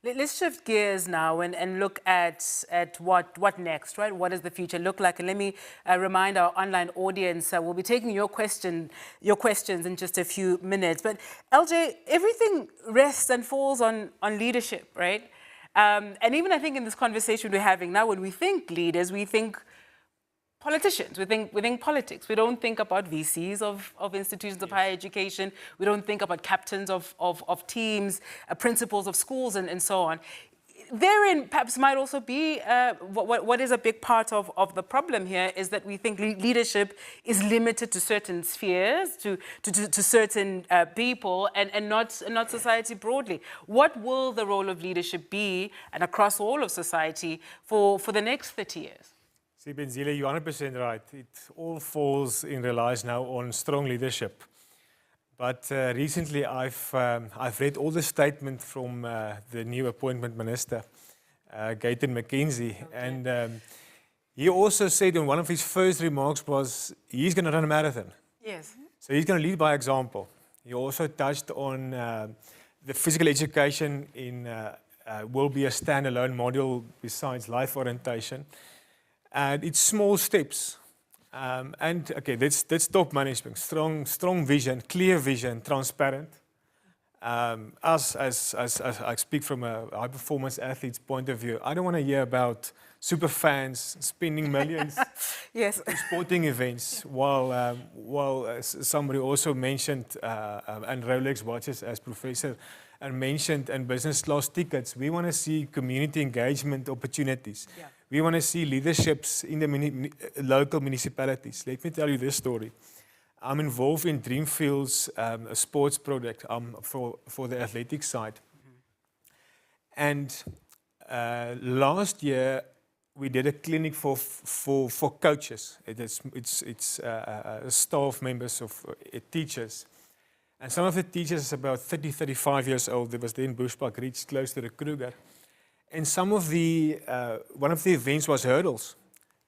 Let's shift gears now and look at what next, right? What does the future look like? And let me remind our online audience, we'll be taking your questions in just a few minutes. But LJ, everything rests and falls on leadership, right? And even I think in this conversation we're having now, when we think leaders, we think politicians, we think politics. We don't think about VCs of institutions of higher education. We don't think about captains of teams, principals of schools, and so on. Therein perhaps might also be what is a big part of the problem here is that we think leadership is limited to certain spheres, to certain people, and not society broadly. What will the role of leadership be, and across all of society, for the next 30 years? See, Benzile, you're 100% right. It all falls in relies now on strong leadership. But recently, I've read all the statements from the new appointment minister, Gayton McKenzie, and he also said in one of his first remarks was he's going to run a marathon. Yes. So he's going to lead by example. He also touched on the physical education will be a standalone module besides life orientation. And it's small steps. And okay, that's top management. Strong vision, clear vision, transparent. As I speak from a high performance athlete's point of view, I don't want to hear about super fans spending millions yes. in sporting events. While somebody also mentioned and Rolex watches, as Professor and mentioned, and business class tickets. We want to see community engagement opportunities. Yeah. We want to see leaderships in the local municipalities. Let me tell you this story. I'm involved in Dreamfield's a sports project for the athletic side. And last year, we did a clinic for coaches. It's staff members of teachers. And some of the teachers about 30, 35 years old. There was then Bushbuck Ridge, close to the Kruger. And some of one of the events was hurdles.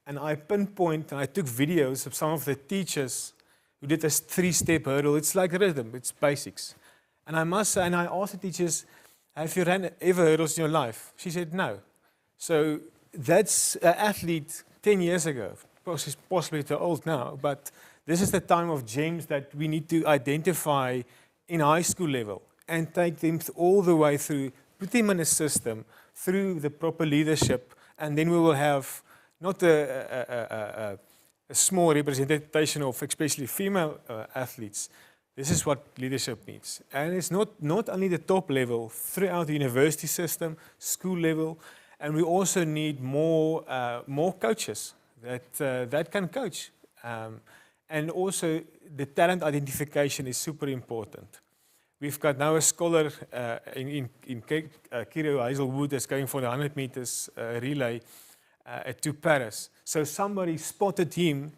And I took videos of some of the teachers who did this 3-step hurdle. It's like rhythm, it's basics. And I must say, and I asked the teachers, have you ran ever hurdles in your life? She said, no. So that's an athlete 10 years ago. She's possibly too old now, but this is the time of gems that we need to identify in high school level and take them all the way through, put them in a system, through the proper leadership and then we will have not a small representation of especially female athletes. This is what leadership needs. And it's not only the top level, throughout the university system, school level, and we also need more coaches that can coach. And also the talent identification is super important. We've got now a scholar in Kiro Hazelwood that's going for the 100 meters relay to Paris. So somebody spotted him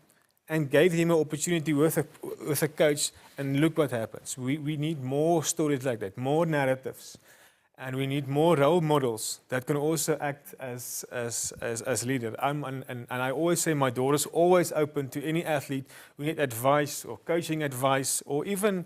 and gave him an opportunity with a coach, and look what happens. We need more stories like that, more narratives, and we need more role models that can also act as leader. And I always say my door is always open to any athlete who need advice or coaching advice, or even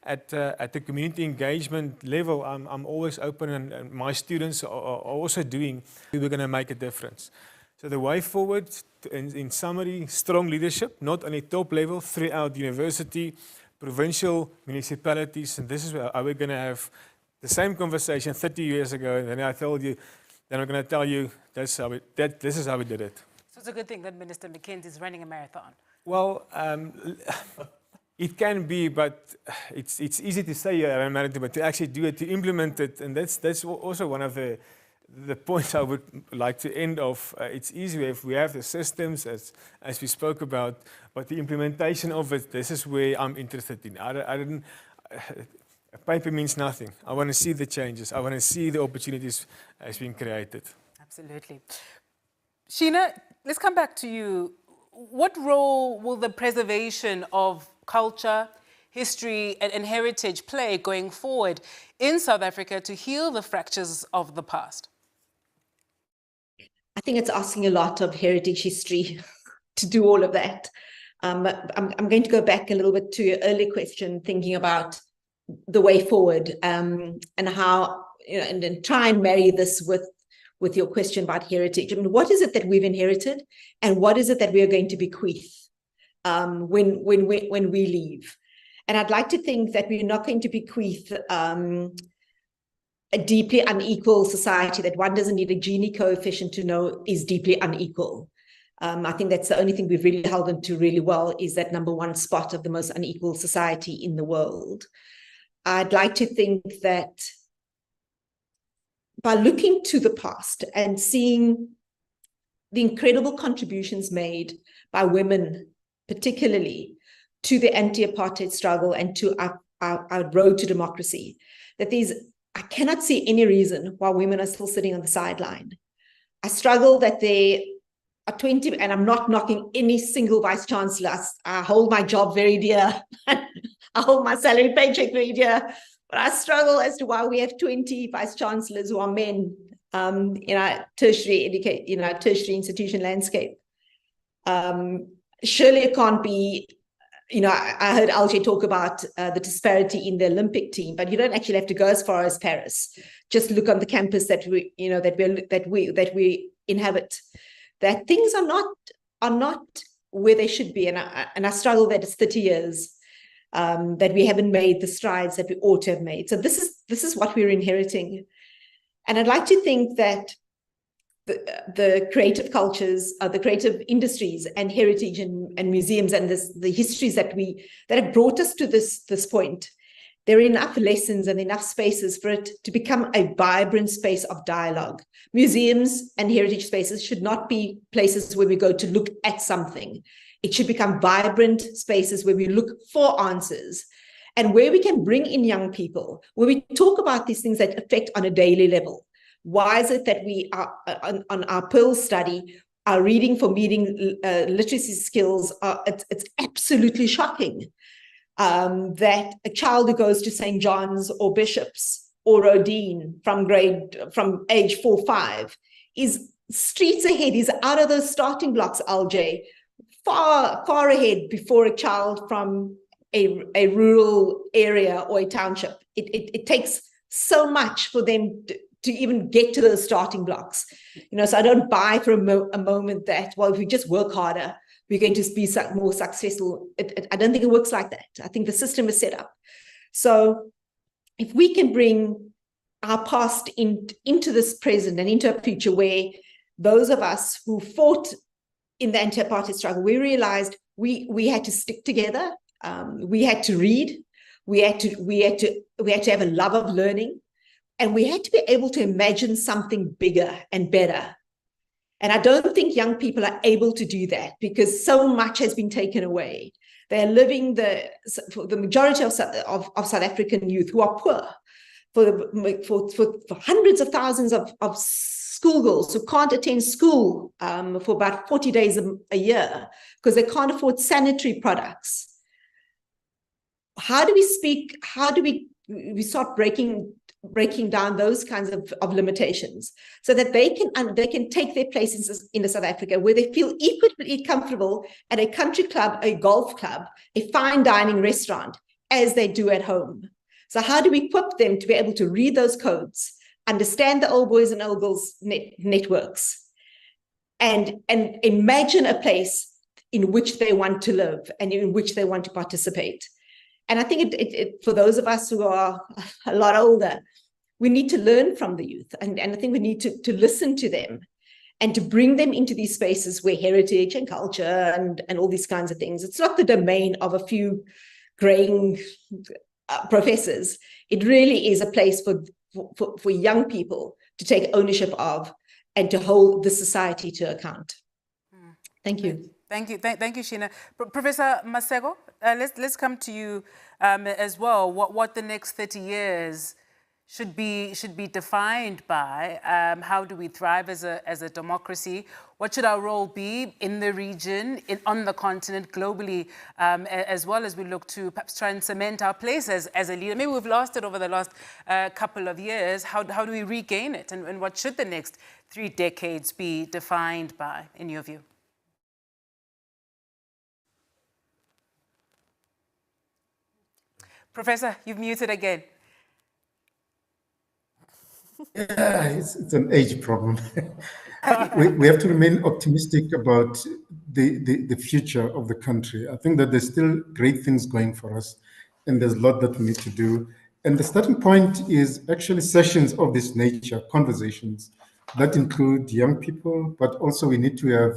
at the community engagement level. I'm always open, and my students are also doing. We're going to make a difference. So the way forward, in summary, strong leadership, not only top level, throughout university, provincial, municipalities, and this is how we're going to have the same conversation 30 years ago, and then I told you, then I'm going to tell you this is how we did it. So it's a good thing that Minister McKenzie is running a marathon. Well, it can be, but it's easy to say you're a marathon, but to actually do it, to implement it, and that's also one of the points I would like to end off. It's easier if we have the systems, as we spoke about, but the implementation of it, this is where I'm interested in. A paper means nothing. I want to see the changes. I want to see the opportunities as being created. Absolutely. Sheena, let's come back to you. What role will the preservation of culture, history, and heritage play going forward in South Africa to heal the fractures of the past? I think it's asking a lot of heritage history to do all of that. But I'm going to go back a little bit to your earlier question, thinking about the way forward, and how, and then try and marry this with your question about heritage. I mean, what is it that we've inherited, and what is it that we are going to bequeath when we leave? And I'd like to think that we're not going to bequeath a deeply unequal society, that one doesn't need a Gini coefficient to know is deeply unequal. I think that's the only thing we've really held on to really well, is that number one spot of the most unequal society in the world. I'd like to think that by looking to the past and seeing the incredible contributions made by women, particularly to the anti-apartheid struggle and to our road to democracy, that I cannot see any reason why women are still sitting on the sideline. I struggle that there are 20, and I'm not knocking any single vice chancellor. I hold my job very dear. I hold my salary paycheck very dear. But I struggle as to why we have 20 vice chancellors who are men in our tertiary institution landscape. Surely it can't be. I heard LJ talk about the disparity in the Olympic team, but you don't actually have to go as far as Paris. Just look on the campus that we inhabit. That things are not where they should be, and I struggle that it's 30 years that we haven't made the strides that we ought to have made. So this is what we're inheriting, and I'd like to think that the creative cultures, the creative industries, and heritage and museums, and the histories that have brought us to this point, there are enough lessons and enough spaces for it to become a vibrant space of dialogue. Museums and heritage spaces should not be places where we go to look at something. It should become vibrant spaces where we look for answers, and where we can bring in young people, where we talk about these things that affect on a daily level. Why is it that we are on our Pearl study, our reading for meeting literacy skills it's absolutely shocking that a child who goes to St. John's or Bishop's or Rodin from age 4-5 is streets ahead, is out of those starting blocks, LJ, far ahead before a child from a rural area or a township. It takes so much for them to even get to those starting blocks. So I don't buy for a moment that, well, if we just work harder, we're going to be more successful. I don't think it works like that. I think the system is set up. So if we can bring our past into this present and into a future where those of us who fought in the anti-apartheid struggle, we realized we had to stick together. We had to read. We had to have a love of learning, and we had to be able to imagine something bigger and better. And I don't think young people are able to do that because so much has been taken away. They're living for the majority of South African youth who are poor, for hundreds of thousands of schoolgirls who can't attend school for about 40 days a year because they can't afford sanitary products. How do we start breaking down those kinds of limitations so that they can take their places in South Africa where they feel equally comfortable at a country club, a golf club, a fine dining restaurant as they do at home? So how do we equip them to be able to read those codes, understand the old boys and old girls networks, and imagine a place in which they want to live and in which they want to participate? And I think for those of us who are a lot older, we need to learn from the youth. And I think we need to listen to them and to bring them into these spaces where heritage and culture and all these kinds of things, it's not the domain of a few graying professors. It really is a place for young people to take ownership of and to hold the society to account. Thank you. Thank you, Sheena. Professor Masego, let's come to you as well. What the next 30 years should be defined by? How do we thrive as a democracy? What should our role be in the region, on the continent, globally, as well as we look to perhaps try and cement our place as a leader? Maybe we've lost it over the last couple of years. How do we regain it? And what should the next 3 decades be defined by, in your view? Professor, you've muted again. Yeah, it's an age problem. we have to remain optimistic about the future of the country. I think that there's still great things going for us, and there's a lot that we need to do. And the starting point is actually sessions of this nature, conversations that include young people, but also we need to have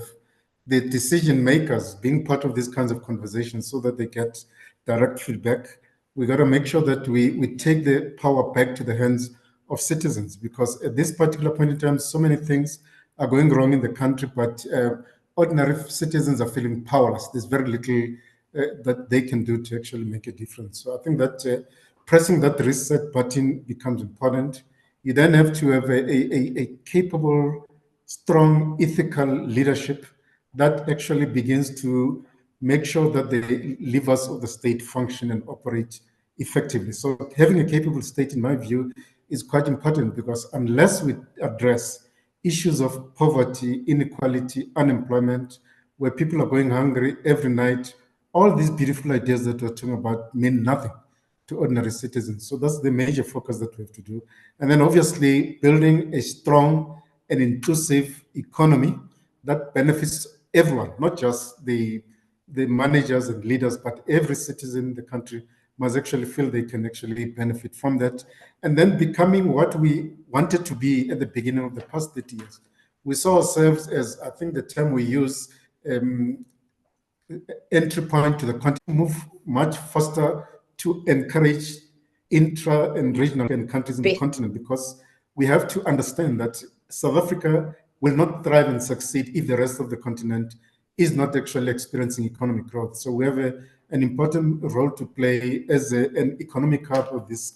the decision makers being part of these kinds of conversations so that they get direct feedback. We got to make sure that we take the power back to the hands of citizens, because at this particular point in time, so many things are going wrong in the country, but ordinary citizens are feeling powerless. There's very little that they can do to actually make a difference. So I think that pressing that reset button becomes important. You then have to have a capable, strong, ethical leadership that actually begins to make sure that the levers of the state function and operate effectively. So having a capable state, in my view, is quite important, because unless we address issues of poverty, inequality, unemployment, where people are going hungry every night, all these beautiful ideas that we're talking about mean nothing to ordinary citizens. So that's the major focus that we have to do. And then obviously building a strong and inclusive economy that benefits everyone, not just the managers and leaders, but every citizen in the country must actually feel they can actually benefit from that. And then becoming what we wanted to be at the beginning of the past 30 years. We saw ourselves as, I think the term we use, entry point to the continent, move much faster to encourage intra and regional countries in the continent, because we have to understand that South Africa will not thrive and succeed if the rest of the continent is not actually experiencing economic growth. So we have an important role to play as an economic hub of this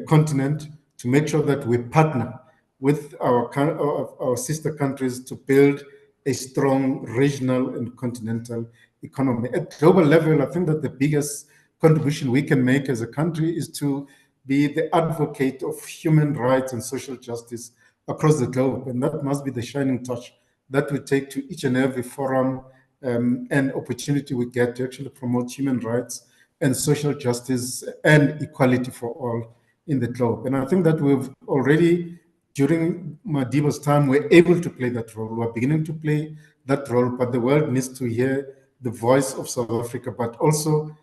continent, to make sure that we partner with our sister countries to build a strong regional and continental economy. At global level, I think that the biggest contribution we can make as a country is to be the advocate of human rights and social justice across the globe. And that must be the shining touch that we take to each and every forum and opportunity we get to actually promote human rights and social justice and equality for all in the globe. And I think that we've already, during Madiba's time, we're able to play that role. We're beginning to play that role, but the world needs to hear the voice of South Africa, but also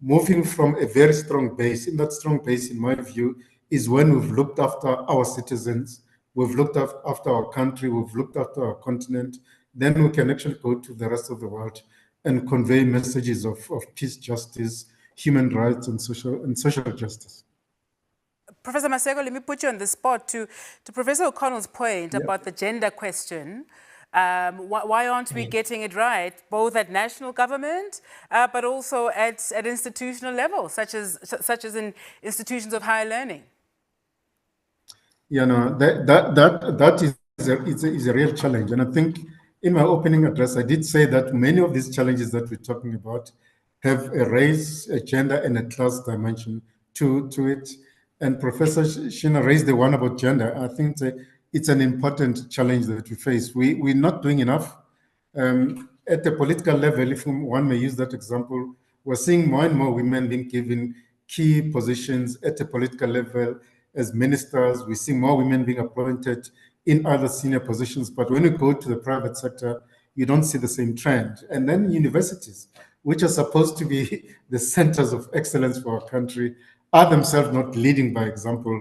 moving from a very strong base. In that strong base, in my view, is when we've looked after our citizens, we've looked after our country, we've looked after our continent, then we can actually go to the rest of the world and convey messages of peace, justice, human rights, and social justice. Professor Masego, let me put you on the spot to Professor O'Connell's point about the gender question. Why aren't we getting it right, both at national government, but also at institutional level, such as in institutions of higher learning? You know, that is a real challenge. And I think in my opening address, I did say that many of these challenges that we're talking about have a race, a gender, and a class dimension to it. And Professor Shina raised the one about gender. I think it's an important challenge that we face. We're not doing enough. At the political level, if one may use that example, we're seeing more and more women being given key positions at the political level as ministers. We see more women being appointed in other senior positions. But when you go to the private sector, you don't see the same trend. And then universities, which are supposed to be the centers of excellence for our country, are themselves not leading by example.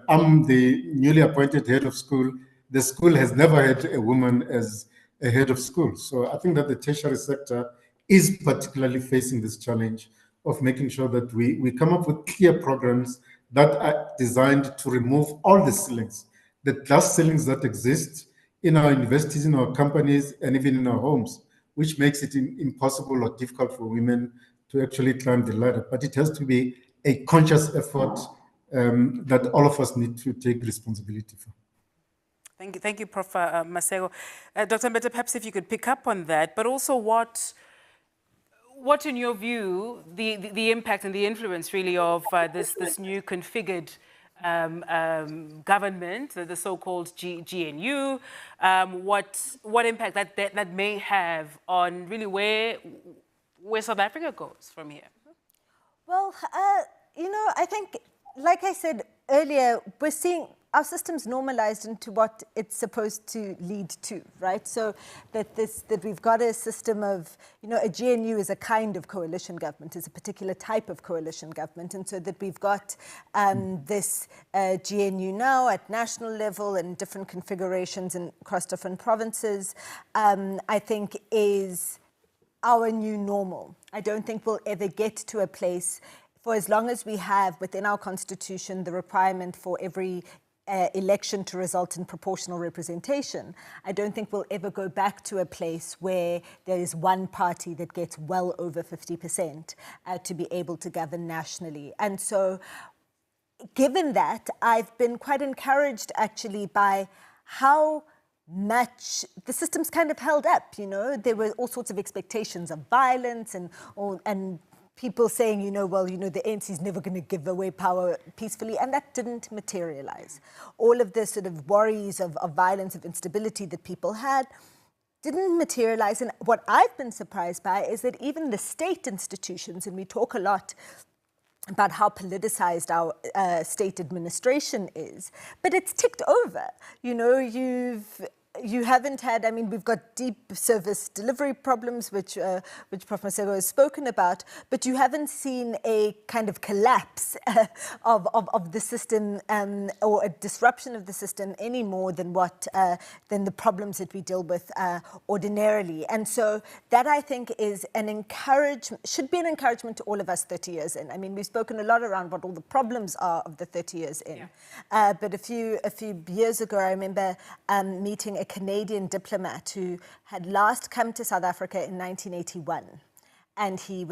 I'm the newly appointed head of school. The school has never had a woman as a head of school. So I think that the tertiary sector is particularly facing this challenge of making sure that we come up with clear programs that are designed to remove all the ceilings, the glass ceilings that exist in our universities, in our companies, and even in our homes, which makes it impossible or difficult for women to actually climb the ladder. But it has to be a conscious effort that all of us need to take responsibility for. Thank you, Prof. Masego. Dr. Mbete, perhaps if you could pick up on that, but also what in your view, the impact and the influence really of this new configured government, the so-called GNU, what impact that may have on really where South Africa goes from here? Well, you know, I think, like I said earlier, we're seeing our system's normalized into what it's supposed to lead to, right? So that we've got a system of, you know, a GNU is a kind of coalition government, is a particular type of coalition government, and so that we've got this GNU now at national level and different configurations and across different provinces, I think is our new normal. I don't think we'll ever get to a place, for as long as we have within our constitution the requirement for every election to result in proportional representation, I don't think we'll ever go back to a place where there is one party that gets well over 50% to be able to govern nationally. And so, given that, I've been quite encouraged actually by how much the system's kind of held up. You know, there were all sorts of expectations of violence and people saying, you know, well, you know, the ANC is never going to give away power peacefully, and that didn't materialize. All of the sort of worries of violence, of instability that people had didn't materialize. And what I've been surprised by is that even the state institutions, and we talk a lot about how politicized our state administration is, but it's ticked over. You know, you haven't had, I mean, we've got deep service delivery problems, which Prof. Masego has spoken about, but you haven't seen a kind of collapse of the system or a disruption of the system any more than than the problems that we deal with ordinarily. And so that, I think, is should be an encouragement to all of us 30 years in. I mean, we've spoken a lot around what all the problems are of the 30 years in. Yeah. But a few years ago, I remember meeting a Canadian diplomat who had last come to South Africa in 1981. And he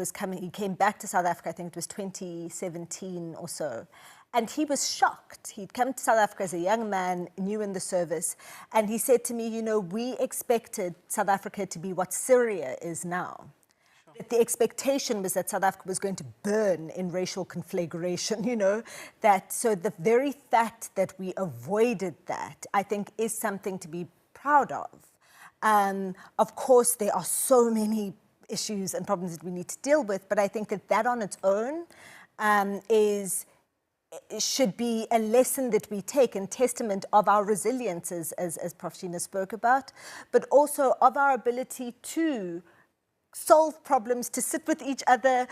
came back to South Africa, I think it was 2017 or so. And he was shocked. He'd come to South Africa as a young man, new in the service. And he said to me, you know, we expected South Africa to be what Syria is now. That the expectation was that South Africa was going to burn in racial conflagration, you know, so the very fact that we avoided that, I think, is something to be proud of. Of course, there are so many issues and problems that we need to deal with, but I think that on its own should be a lesson that we take and testament of our resilience, as Prof. Shina spoke about, but also of our ability to solve problems, to sit with each other,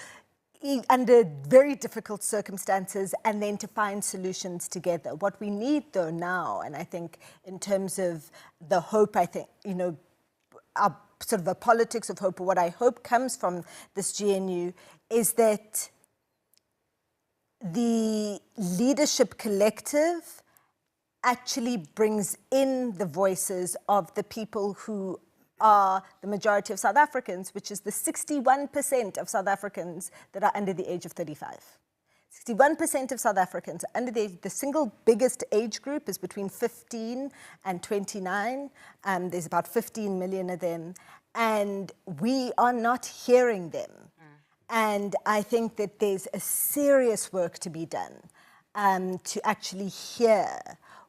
under very difficult circumstances, and then to find solutions together. What we need though now, and I think in terms of the hope, I think, you know, our sort of a politics of hope, or what I hope comes from this GNU, is that the leadership collective actually brings in the voices of the people who are the majority of South Africans, which is the 61% of South Africans that are under the age of 35. 61% of South Africans are under the single biggest age group is between 15 and 29. There's about 15 million of them, and we are not hearing them. And I think that there's a serious work to be done to actually hear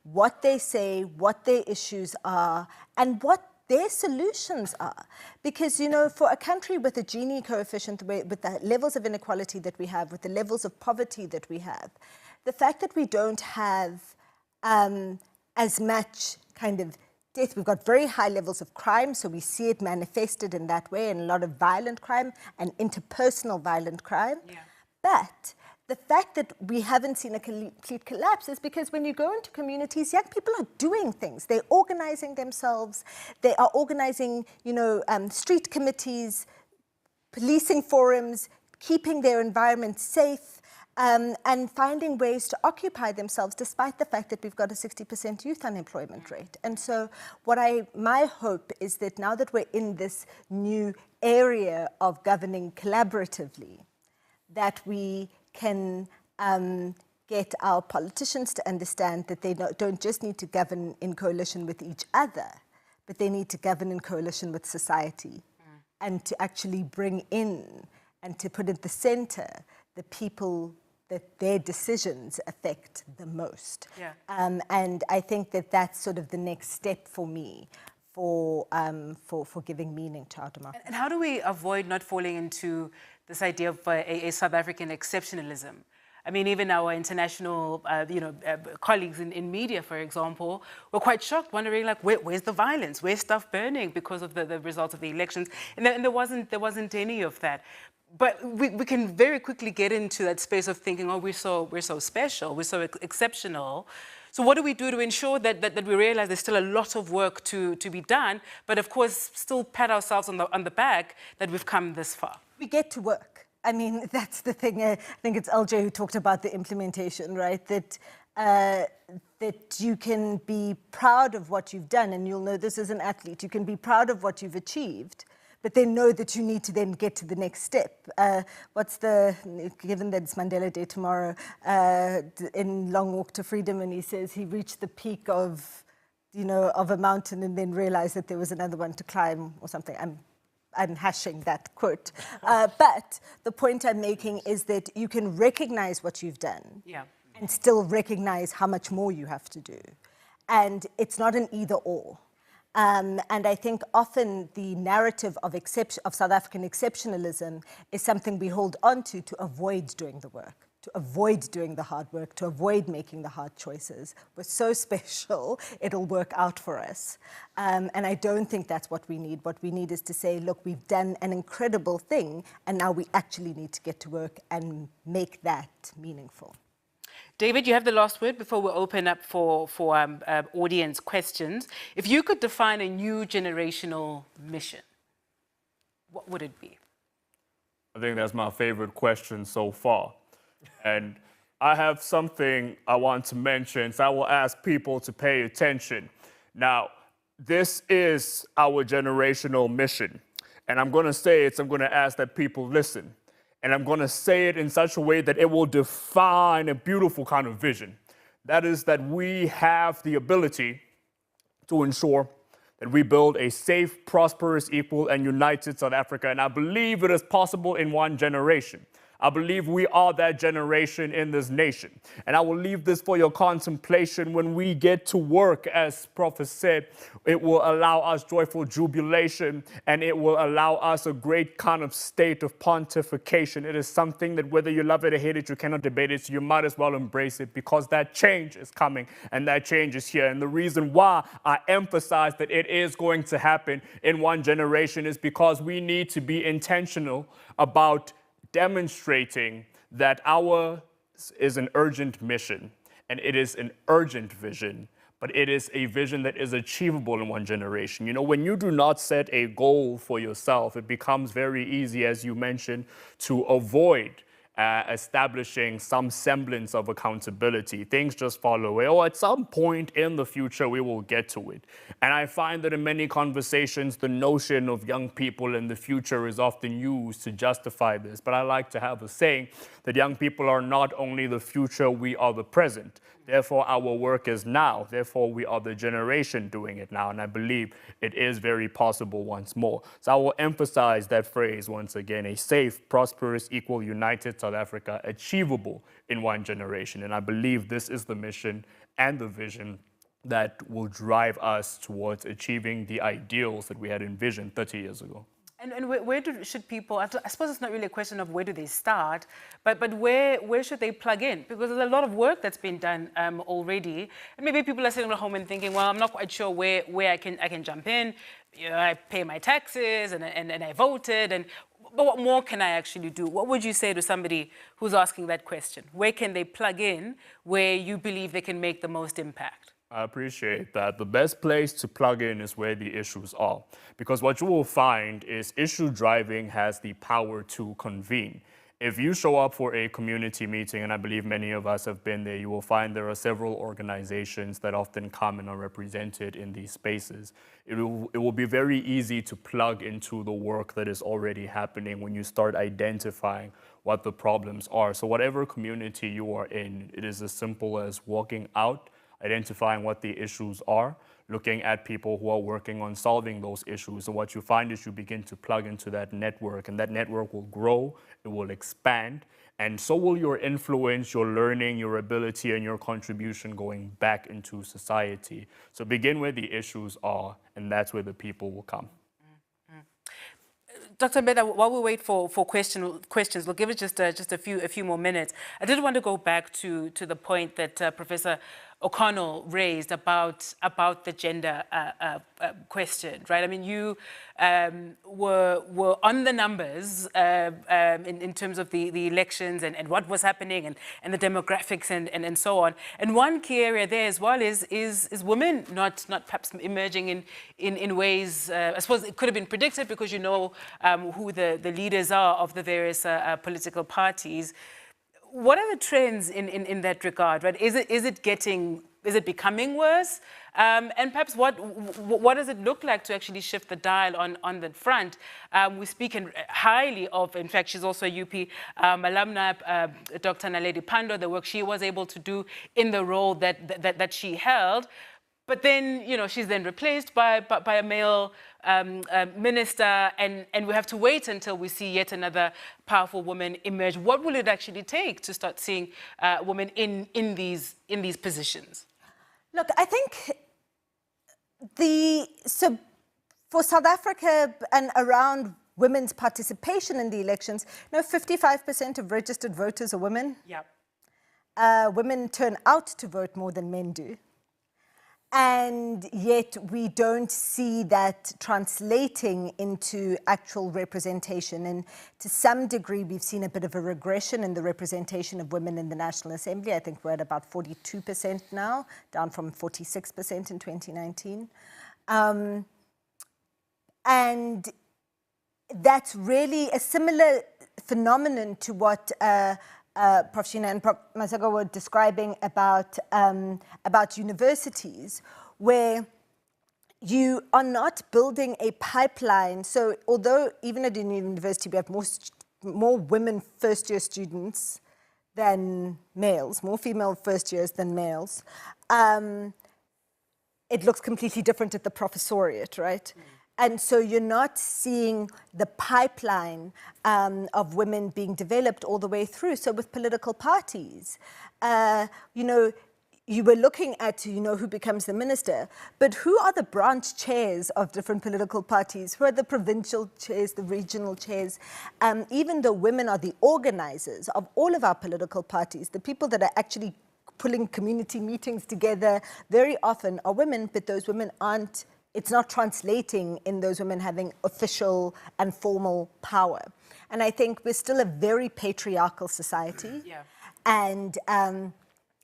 what they say, what their issues are, and what their solutions are. Because, you know, for a country with a Gini coefficient, with the levels of inequality that we have, with the levels of poverty that we have, the fact that we don't have as much kind of death, we've got very high levels of crime, so we see it manifested in that way, and a lot of violent crime and interpersonal violent crime. Yeah. But the fact that we haven't seen a complete collapse is because when you go into communities, young people are doing things. They're organizing themselves. They are organizing, you know, street committees, policing forums, keeping their environment safe, and finding ways to occupy themselves despite the fact that we've got a 60% youth unemployment rate. And so my hope is that now that we're in this new area of governing collaboratively, that we can get our politicians to understand that they don't just need to govern in coalition with each other, but they need to govern in coalition with society, and to actually bring in and to put at the center the people that their decisions affect the most. Yeah. And I think that that's sort of the next step for me for giving meaning to our democracy. And how do we avoid not falling into this idea of a South African exceptionalism? I mean, even our international, colleagues in media, for example, were quite shocked, wondering, like, where's the violence? Where's stuff burning because of the results of the elections? And there wasn't any of that. But we can very quickly get into that space of thinking, oh, we're so special, we're so exceptional. So what do we do to ensure that we realize there's still a lot of work to be done, but of course still pat ourselves on the back that we've come this far? We get to work. I mean, that's the thing. I think it's LJ who talked about the implementation, right? That you can be proud of what you've done, and you'll know this as an athlete. You can be proud of what you've achieved, but then know that you need to then get to the next step. Given that it's Mandela Day tomorrow, in Long Walk to Freedom, and he says he reached the peak of a mountain and then realized that there was another one to climb or something. I'm hashing that quote. But the point I'm making is that you can recognize what you've done, yeah, and still recognize how much more you have to do. And it's not an either or. And I think often the narrative of South African exceptionalism is something we hold on to avoid doing the work, to avoid doing the hard work, to avoid making the hard choices. We're so special, it'll work out for us. And I don't think that's what we need. What we need is to say, look, we've done an incredible thing, and now we actually need to get to work and make that meaningful. David, you have the last word before we open up for audience questions. If you could define a new generational mission, what would it be? I think that's my favorite question so far. And I have something I want to mention, so I will ask people to pay attention. Now, this is our generational mission. And I'm going to say it, so I'm going to ask that people listen. And I'm going to say it in such a way that it will define a beautiful kind of vision. That is that we have the ability to ensure that we build a safe, prosperous, equal, and united South Africa. And I believe it is possible in one generation. I believe we are that generation in this nation. And I will leave this for your contemplation. When we get to work, as Prophet said, it will allow us joyful jubilation, and it will allow us a great kind of state of pontification. It is something that whether you love it or hate it, you cannot debate it, so you might as well embrace it, because that change is coming and that change is here. And the reason why I emphasize that it is going to happen in one generation is because we need to be intentional about demonstrating that ours is an urgent mission, and it is an urgent vision, but it is a vision that is achievable in one generation. You know, when you do not set a goal for yourself, it becomes very easy, as you mentioned, to avoid establishing some semblance of accountability. Things just fall away. Or at some point in the future, we will get to it. And I find that in many conversations, the notion of young people in the future is often used to justify this. But I like to have a saying that young people are not only the future, we are the present. Therefore, our work is now. Therefore, we are the generation doing it now. And I believe it is very possible once more. So I will emphasize that phrase once again: a safe, prosperous, equal, united South Africa, achievable in one generation. And I believe this is the mission and the vision that will drive us towards achieving the ideals that we had envisioned 30 years ago. And where should people, I suppose it's not really a question of where do they start, but where should they plug in? Because there's a lot of work that's been done already. And maybe people are sitting at home and thinking, well, I'm not quite sure where I can jump in. You know, I pay my taxes and I voted, but what more can I actually do? What would you say to somebody who's asking that question? Where can they plug in where you believe they can make the most impact? I appreciate that. The best place to plug in is where the issues are. Because what you will find is issue driving has the power to convene. If you show up for a community meeting, and I believe many of us have been there, you will find there are several organizations that often come and are represented in these spaces. It will be very easy to plug into the work that is already happening when you start identifying what the problems are. So whatever community you are in, it is as simple as walking out, identifying what the issues are, looking at people who are working on solving those issues. And what you find is you begin to plug into that network, and that network will grow, it will expand, and so will your influence, your learning, your ability, and your contribution going back into society. So begin where the issues are, and that's where the people will come. Dr. Mbeda, while we wait for questions, we'll give it just a few more minutes. I did want to go back to the point that Professor O'Connell raised about the gender question, right? I mean, you were on the numbers in terms of the elections and what was happening and the demographics and so on. And one key area there as well is women not perhaps emerging in ways. I suppose it could have been predicted because you know who the leaders are of the various political parties. What are the trends in that regard, right? Is it becoming worse? And perhaps what does it look like to actually shift the dial on that front? We speak highly of, in fact, she's also a UP alumni, Dr. Naledi Pandor, the work she was able to do in the role that she held. But then, you know, she's then replaced by a male minister, and we have to wait until we see yet another powerful woman emerge. What will it actually take to start seeing women in these positions? Look, I think for South Africa and around women's participation in the elections, 55% of registered voters are women. Yeah. Women turn out to vote more than men do. And yet we don't see that translating into actual representation. And to some degree, we've seen a bit of a regression in the representation of women in the National Assembly. I think we're at about 42% now, down from 46% in 2019. And that's really a similar phenomenon to what Prof. Sheena and Prof. Masego were describing about universities, where you are not building a pipeline. So although even at a university we have more women first-year students than males, more female first years than males, it looks completely different at the professoriate, right? And so you're not seeing the pipeline of women being developed all the way through. So with political parties, you were looking at, who becomes the minister, but who are the branch chairs of different political parties? Who are the provincial chairs, the regional chairs? Even though women are the organizers of all of our political parties, the people that are actually pulling community meetings together very often are women, but those women aren't it's not translating in those women having official and formal power. And I think we're still a very patriarchal society. Yeah. And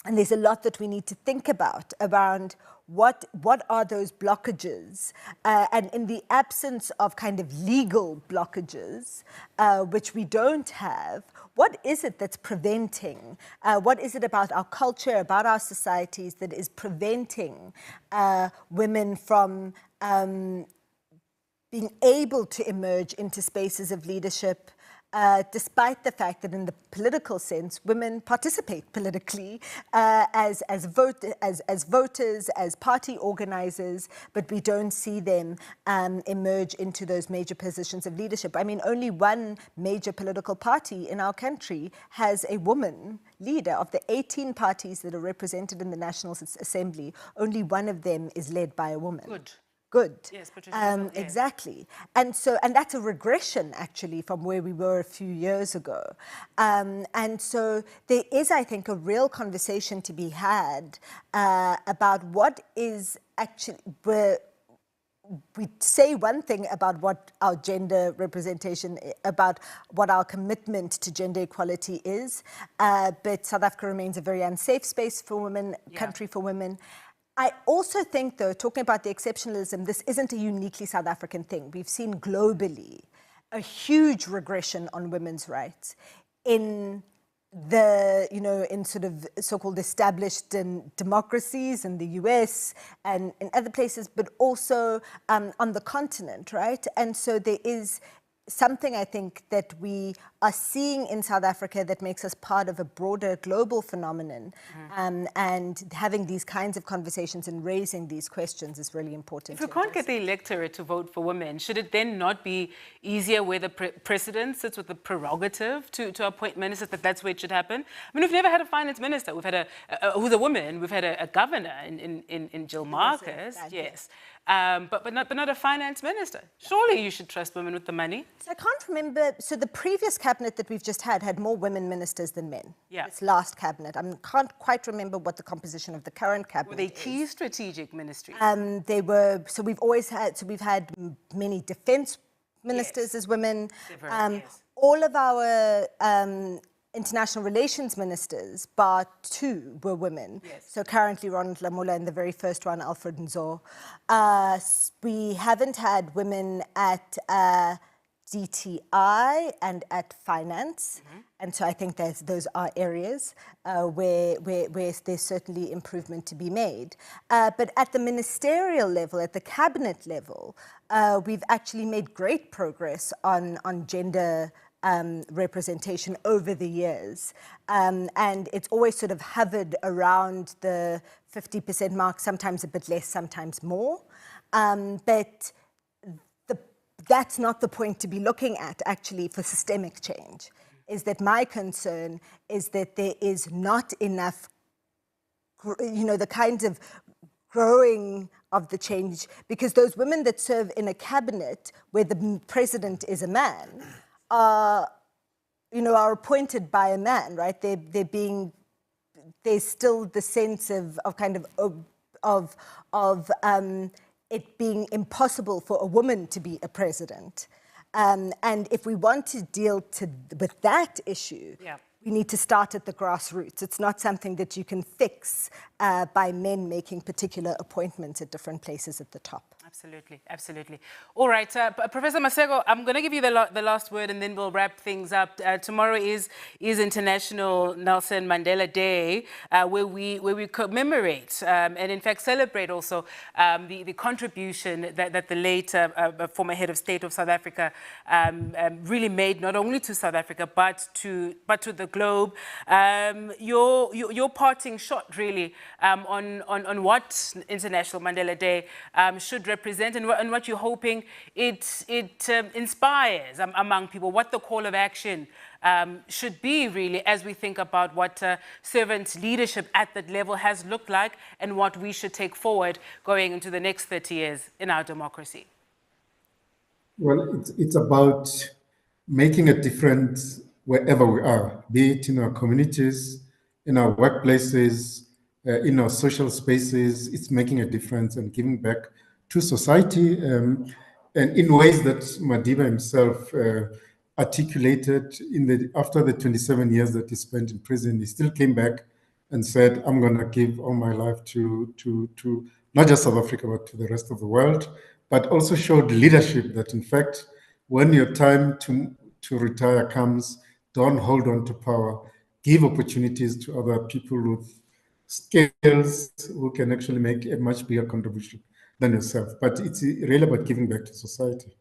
there's a lot that we need to think about around what are those blockages, and in the absence of kind of legal blockages, which we don't have, what is it that's preventing? What is it about our culture, about our societies that is preventing women from being able to emerge into spaces of leadership, despite the fact that in the political sense, women participate politically as voters, as party organizers, but we don't see them emerge into those major positions of leadership. I mean, only one major political party in our country has a woman leader. Of the 18 parties that are represented in the National Assembly, only one of them is led by a woman. Good. Yes, Patricia. Yes. Exactly. And that's a regression actually from where we were a few years ago. And so there is, I think, a real conversation to be had about what is actually, we say one thing about what our gender representation, about what our commitment to gender equality is, but South Africa remains a very unsafe space for women, country for women. I also think, though, talking about the exceptionalism, this isn't a uniquely South African thing. We've seen globally a huge regression on women's rights in in sort of so-called established democracies in the US and in other places, but also on the continent, right? And so there is something, I think, that we are seeing in South Africa that makes us part of a broader global phenomenon. And having these kinds of conversations and raising these questions is really important. If you can't get the electorate to vote for women, should it then not be easier where the president sits with the prerogative to appoint ministers, that's where it should happen? I mean, we've never had a finance minister. We've had who's a woman. We've had a governor in Jill Marcus. Yes. But not a finance minister. Surely you should trust women with the money. So I can't remember. So the previous cabinet that we've just had more women ministers than men. Yeah. This last cabinet. I can't quite remember what the composition of the current cabinet Were they key strategic ministries? They were. So we've had many defense ministers as women. All of our international relations ministers, bar 2, were women. So currently Ronald Lamola and the very first one, Alfred Nzo. We haven't had women at DTI and at finance. And so I think those are areas where there's certainly improvement to be made. But at the ministerial level, at the cabinet level, we've actually made great progress on gender representation over the years. And it's always sort of hovered around the 50% mark, sometimes a bit less, sometimes more. But that's not the point to be looking at, actually, for systemic change. Is that my concern is that there is not enough, the kinds of growing of the change, because those women that serve in a cabinet where the president is a man are appointed by a man, right? There's still the sense of it being impossible for a woman to be a president. And if we want to deal with that issue, we need to start at the grassroots. It's not something that you can fix by men making particular appointments at different places at the top. Absolutely, absolutely. All right, Professor Masego, I'm going to give you the last word and then we'll wrap things up. Tomorrow is International Nelson Mandela Day, where we commemorate and in fact celebrate also the contribution that the late former head of state of South Africa really made, not only to South Africa but to the globe. Your parting shot really on what International Mandela Day should represent and what you're hoping it inspires among people, what the call of action should be really as we think about what servant leadership at that level has looked like and what we should take forward going into the next 30 years in our democracy. Well, it's about making a difference wherever we are, be it in our communities, in our workplaces, in our social spaces. It's making a difference and giving back to society, and in ways that Madiba himself articulated after the 27 years that he spent in prison. He still came back and said, I'm going to give all my life to not just South Africa, but to the rest of the world, but also showed leadership that, in fact, when your time to retire comes, don't hold on to power. Give opportunities to other people with skills who can actually make a much bigger contribution than yourself. But it's really about giving back to society.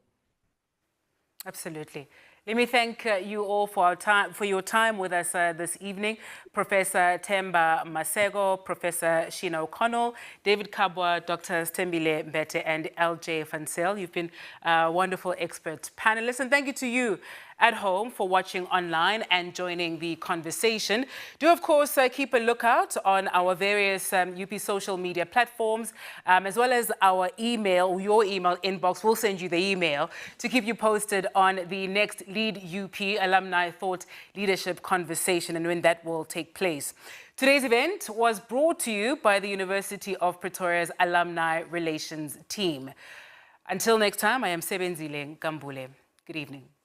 Absolutely. Let me thank you all for your time with us this evening. Professor Themba Masego, Professor Sheena O'Connell, David Kabwa, Dr. Stembile Mbete, and LJ Fansel. You've been wonderful expert panelists. And thank you to you at home for watching online and joining the conversation. Do, of course, keep a lookout on our various UP social media platforms, as well as our email, your email inbox. We'll send you the email to keep you posted on the next LeadUP Alumni Thought Leadership Conversation and when that will take place. Today's event was brought to you by the University of Pretoria's Alumni Relations team. Until next time, I am Sebenzile Nkambule. Good evening.